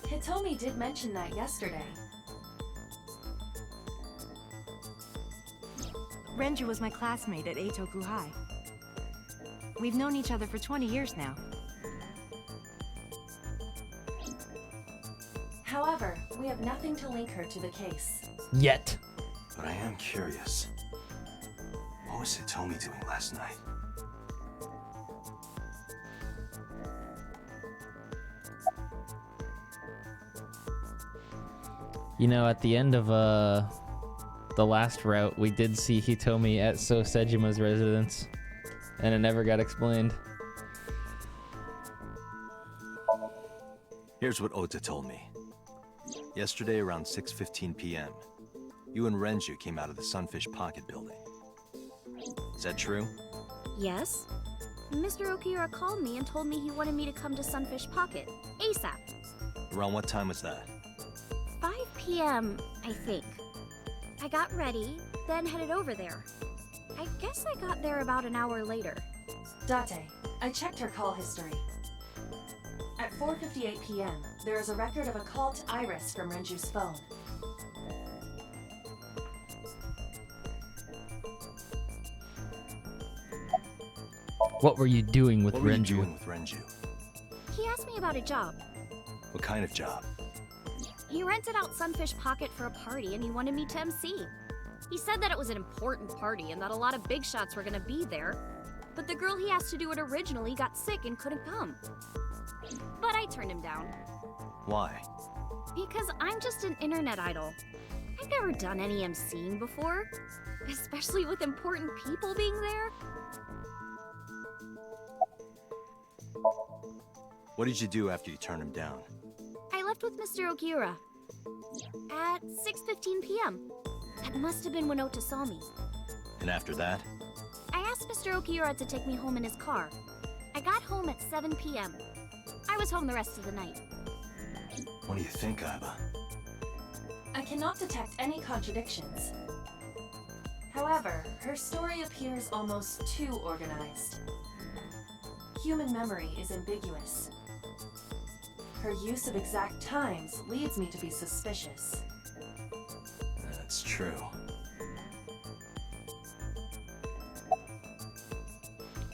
Hitomi did mention that yesterday. Renju was my classmate at Eitoku High. We've known each other for 20 years now. However, we have nothing to link her to the case. Yet. But I am curious. What was Hitomi doing last night? You know, at the end of the last route, we did see Hitomi at So Sejima's residence, and it never got explained. Here's what Ota told me. Yesterday around 6:15 p.m., you and Renju came out of the Sunfish Pocket building. Is that true? Yes. Mr. Okiura called me and told me he wanted me to come to Sunfish Pocket, ASAP. Around what time was that? 5 p.m., I think. I got ready, then headed over there. I guess I got there about an hour later. Date, I checked her call history. At 4:58 p.m., there is a record of a call to Iris from Renju's phone. What were you doing with Renju? What were you doing with Renju? He asked me about a job. What kind of job? He rented out Sunfish Pocket for a party and he wanted me to MC. He said that it was an important party and that a lot of big shots were gonna be there, but the girl he asked to do it originally got sick and couldn't come. But I turned him down. Why? Because I'm just an internet idol. I've never done any MCing before, especially with important people being there. What did you do after you turned him down? I left with Mr. Okiura at 6:15 p.m. That must have been when Ota saw me. And after that? I asked Mr. Okiura to take me home in his car. I got home at 7 p.m. I was home the rest of the night. What do you think, Aiba? I cannot detect any contradictions. However, her story appears almost too organized. Human memory is ambiguous. Her use of exact times leads me to be suspicious. That's true.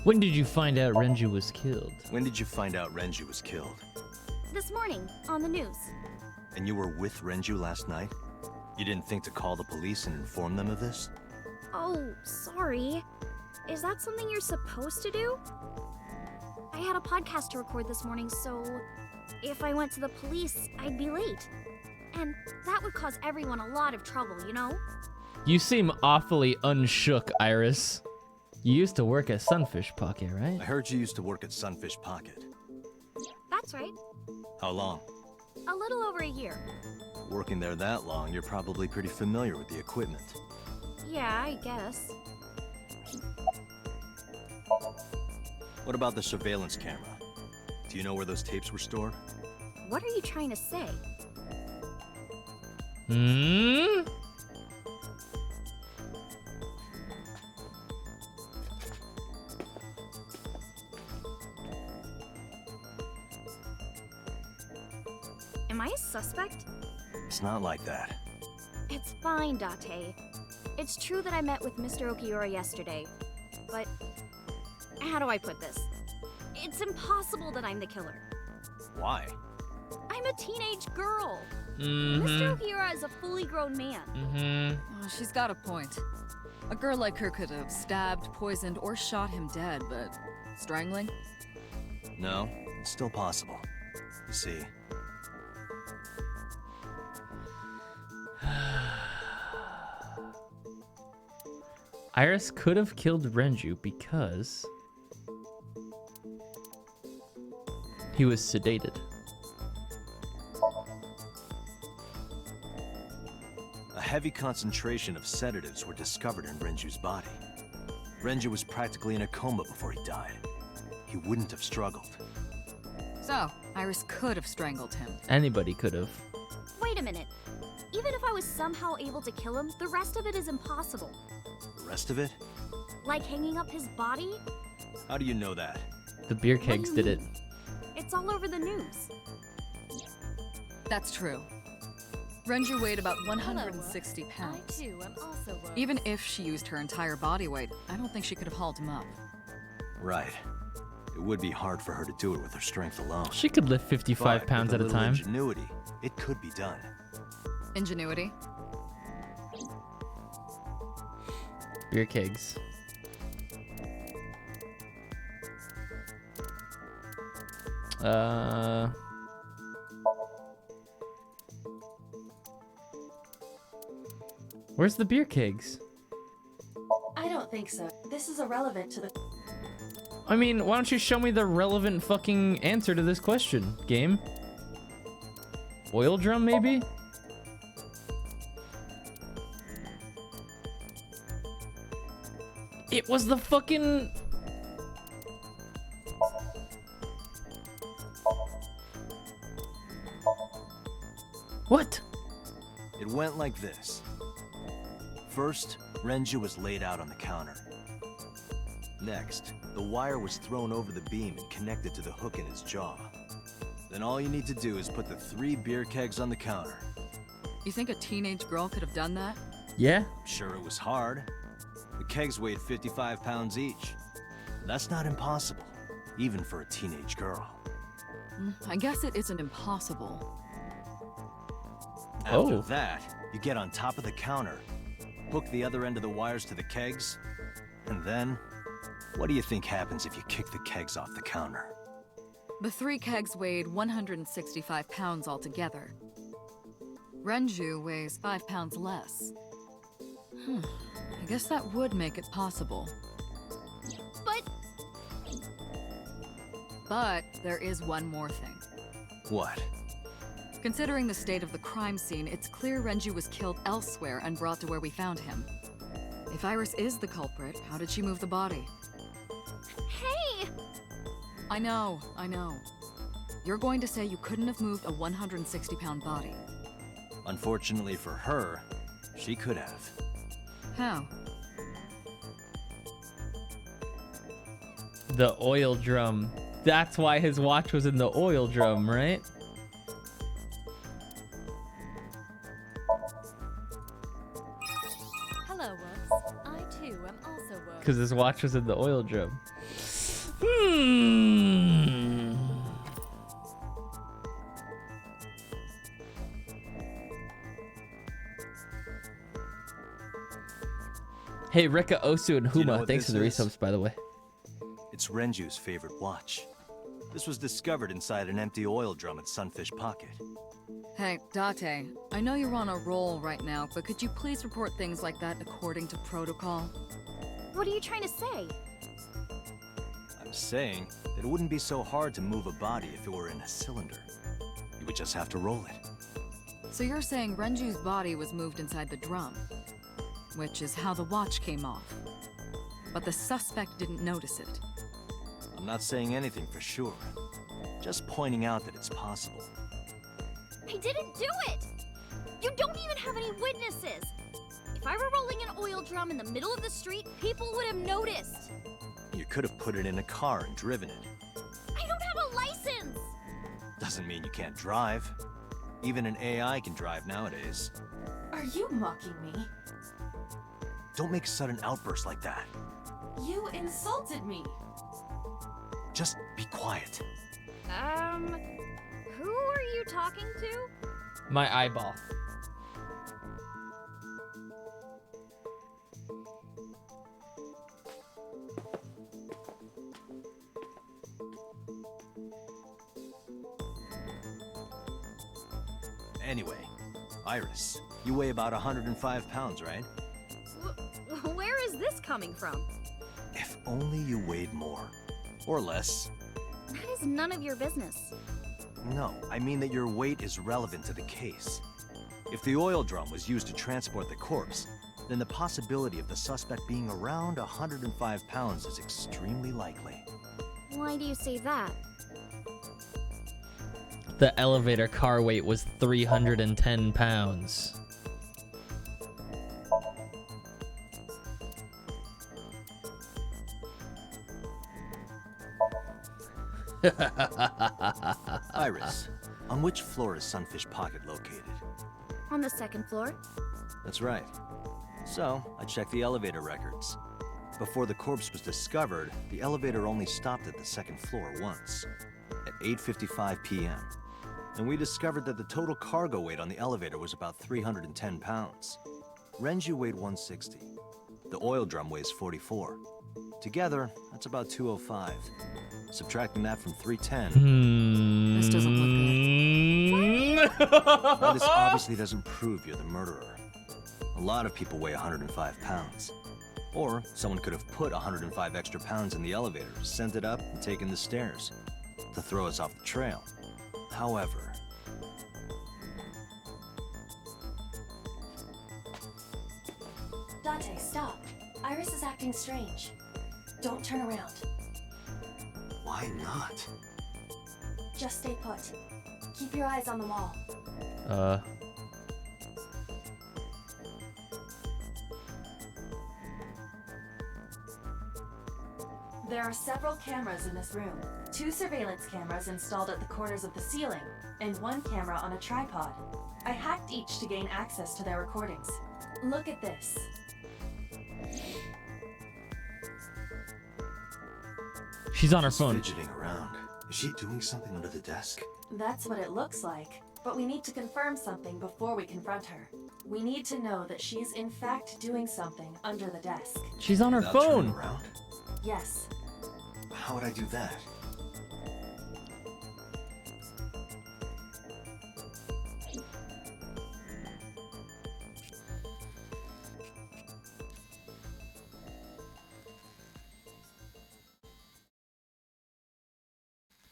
When did you find out Renju was killed? When did you find out Renju was killed? This morning, on the news. And you were with Renju last night? You didn't think to call the police and inform them of this? Oh, sorry. Is that something you're supposed to do? I had a podcast to record this morning, so if I went to the police, I'd be late. And that would cause everyone a lot of trouble, you know? You seem awfully unshook, Iris. You used to work at Sunfish Pocket, right? I heard you used to work at Sunfish Pocket. That's right. How long? A little over a year. Working there that long, you're probably pretty familiar with the equipment. Yeah, I guess. What about the surveillance camera? Do you know where those tapes were stored? What are you trying to say? Am I a suspect? It's not like that. It's fine, Date. It's true that I met with Mr. Okiura yesterday, but how do I put this? It's impossible that I'm the killer. Why? I'm a teenage girl. Mm-hmm. Mr. Okiura is a fully grown man. Mm-hmm. Oh, she's got a point. A girl like her could have stabbed, poisoned, or shot him dead, but strangling? No, it's still possible. You see. Iris could have killed Renju because he was sedated. A heavy concentration of sedatives were discovered in Renju's body. Renju was practically in a coma before he died. He wouldn't have struggled. So, Iris could have strangled him. Anybody could have. Wait a minute. Even if I was somehow able to kill him, the rest of it is impossible. The rest of it? Like hanging up his body? How do you know that? The beer kegs did it. It's all over the news. That's true. Renju weighed about 160 pounds. I too am also Woops. Even if she used her entire body weight, I don't think she could have hauled him up. Right. It would be hard for her to do it with her strength alone. She could lift 55 But pounds with at a little time. Ingenuity, it could be done. Ingenuity? Beer kegs. Where's the beer kegs? I don't think so. This is irrelevant to the... I mean, why don't you show me the relevant fucking answer to this question, game? Oil drum, maybe? It was the fucking... What? It went like this. First, Renju was laid out on the counter. Next, the wire was thrown over the beam and connected to the hook in his jaw. Then all you need to do is put the 3 beer kegs on the counter. You think a teenage girl could have done that? Yeah? I'm sure it was hard. The kegs weighed 55 pounds each. That's not impossible, even for a teenage girl. I guess it isn't impossible. After that, you get on top of the counter, hook the other end of the wires to the kegs, and then, what do you think happens if you kick the kegs off the counter? The 3 kegs weighed 165 pounds altogether. Renju weighs 5 pounds less. I guess that would make it possible. But there is one more thing. What? Considering the state of the crime scene, it's clear Renju was killed elsewhere and brought to where we found him. If Iris is the culprit, how did she move the body? Hey! I know. You're going to say you couldn't have moved a 160-pound body. Unfortunately for her, she could have. How? The oil drum. That's why his watch was in the oil drum, right? Hello, Woops. I too am also Woops. Because his watch was in the oil drum. Hey, Rika, Osu, and Huma, thanks for the resubs, by the way. It's Renju's favorite watch. This was discovered inside an empty oil drum at Sunfish Pocket. Hey, Date, I know you're on a roll right now, but could you please report things like that according to protocol? What are you trying to say? I'm saying that it wouldn't be so hard to move a body if it were in a cylinder. You would just have to roll it. So you're saying Renju's body was moved inside the drum, which is how the watch came off. But the suspect didn't notice it. I'm not saying anything for sure. Just pointing out that it's possible. I didn't do it! You don't even have any witnesses! If I were rolling an oil drum in the middle of the street, people would have noticed! You could have put it in a car and driven it. I don't have a license! Doesn't mean you can't drive. Even an AI can drive nowadays. Are you mocking me? Don't make a sudden outburst like that. You insulted me! Just be quiet. Who are you talking to? My eyeball. Anyway, Iris, you weigh about 105 pounds, right? Where is this coming from? If only you weighed more. Or less. That is none of your business. No, I mean that your weight is relevant to the case. If the oil drum was used to transport the corpse, then the possibility of the suspect being around 105 pounds is extremely likely. Why do you say that? The elevator car weight was 310 pounds. Iris, on which floor is Sunfish Pocket located? On the 2nd floor. That's right. So, I checked the elevator records. Before the corpse was discovered, the elevator only stopped at the 2nd floor once, at 8:55 p.m. And we discovered that the total cargo weight on the elevator was about 310 pounds. Renju weighed 160. The oil drum weighs 44. Together, that's about 205. Subtracting that from 310. This doesn't look good. Now, this obviously doesn't prove you're the murderer. A lot of people weigh 105 pounds. Or someone could have put 105 extra pounds in the elevator, sent it up, and taken the stairs to throw us off the trail. However... Dante, stop. Iris is acting strange. Don't turn around. Why not? Just stay put. Keep your eyes on the wall. There are several cameras in this room. 2 surveillance cameras installed at the corners of the ceiling, and 1 camera on a tripod. I hacked each to gain access to their recordings. Look at this. She's on her phone. Fidgeting around. Is she doing something under the desk? That's what it looks like. But we need to confirm something before we confront her. We need to know that she's in fact doing something under the desk. She's on her Without phone. turning around? Yes. How would I do that?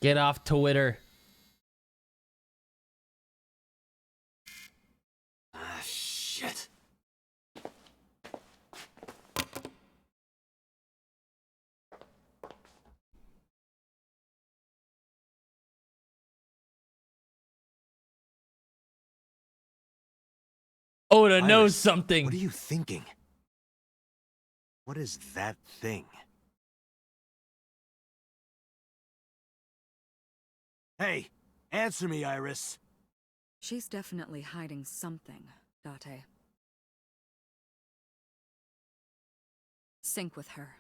Get off Twitter. Ah, shit. Oda knows Iris, something. What are you thinking? What is that thing? Hey, answer me, Iris. She's definitely hiding something, Date. Sync with her.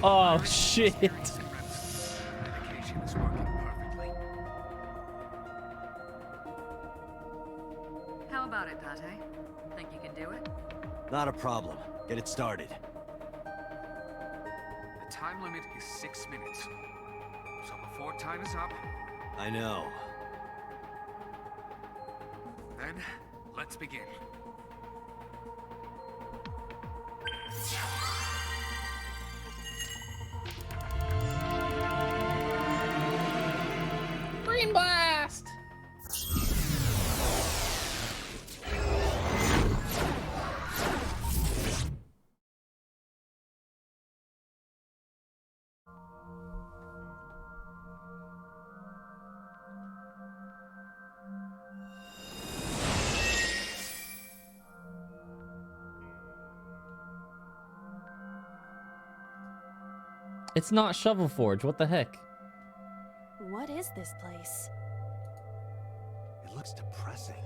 Oh shit. How about it, Date? Think you can do it? Not a problem. Get it started. The time limit is 6 minutes. So before time is up... I know. Then, let's begin. Green blast! It's not Shovel Forge, what the heck? What is this place? It looks depressing.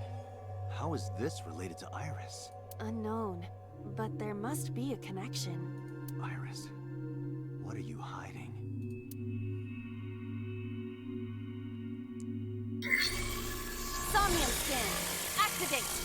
How is this related to Iris? Unknown. But there must be a connection. Iris, what are you hiding? Somnium scan. Activate.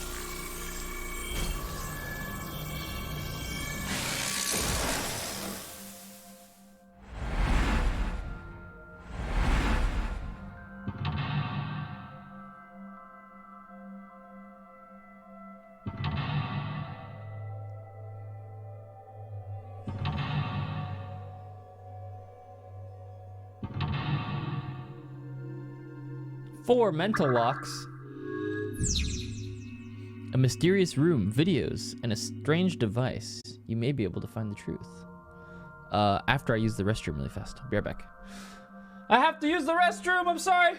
Four mental locks, a mysterious room, videos, and a strange device. You may be able to find the truth. After I use the restroom really fast. I'll be right back. I have to use the restroom, I'm sorry.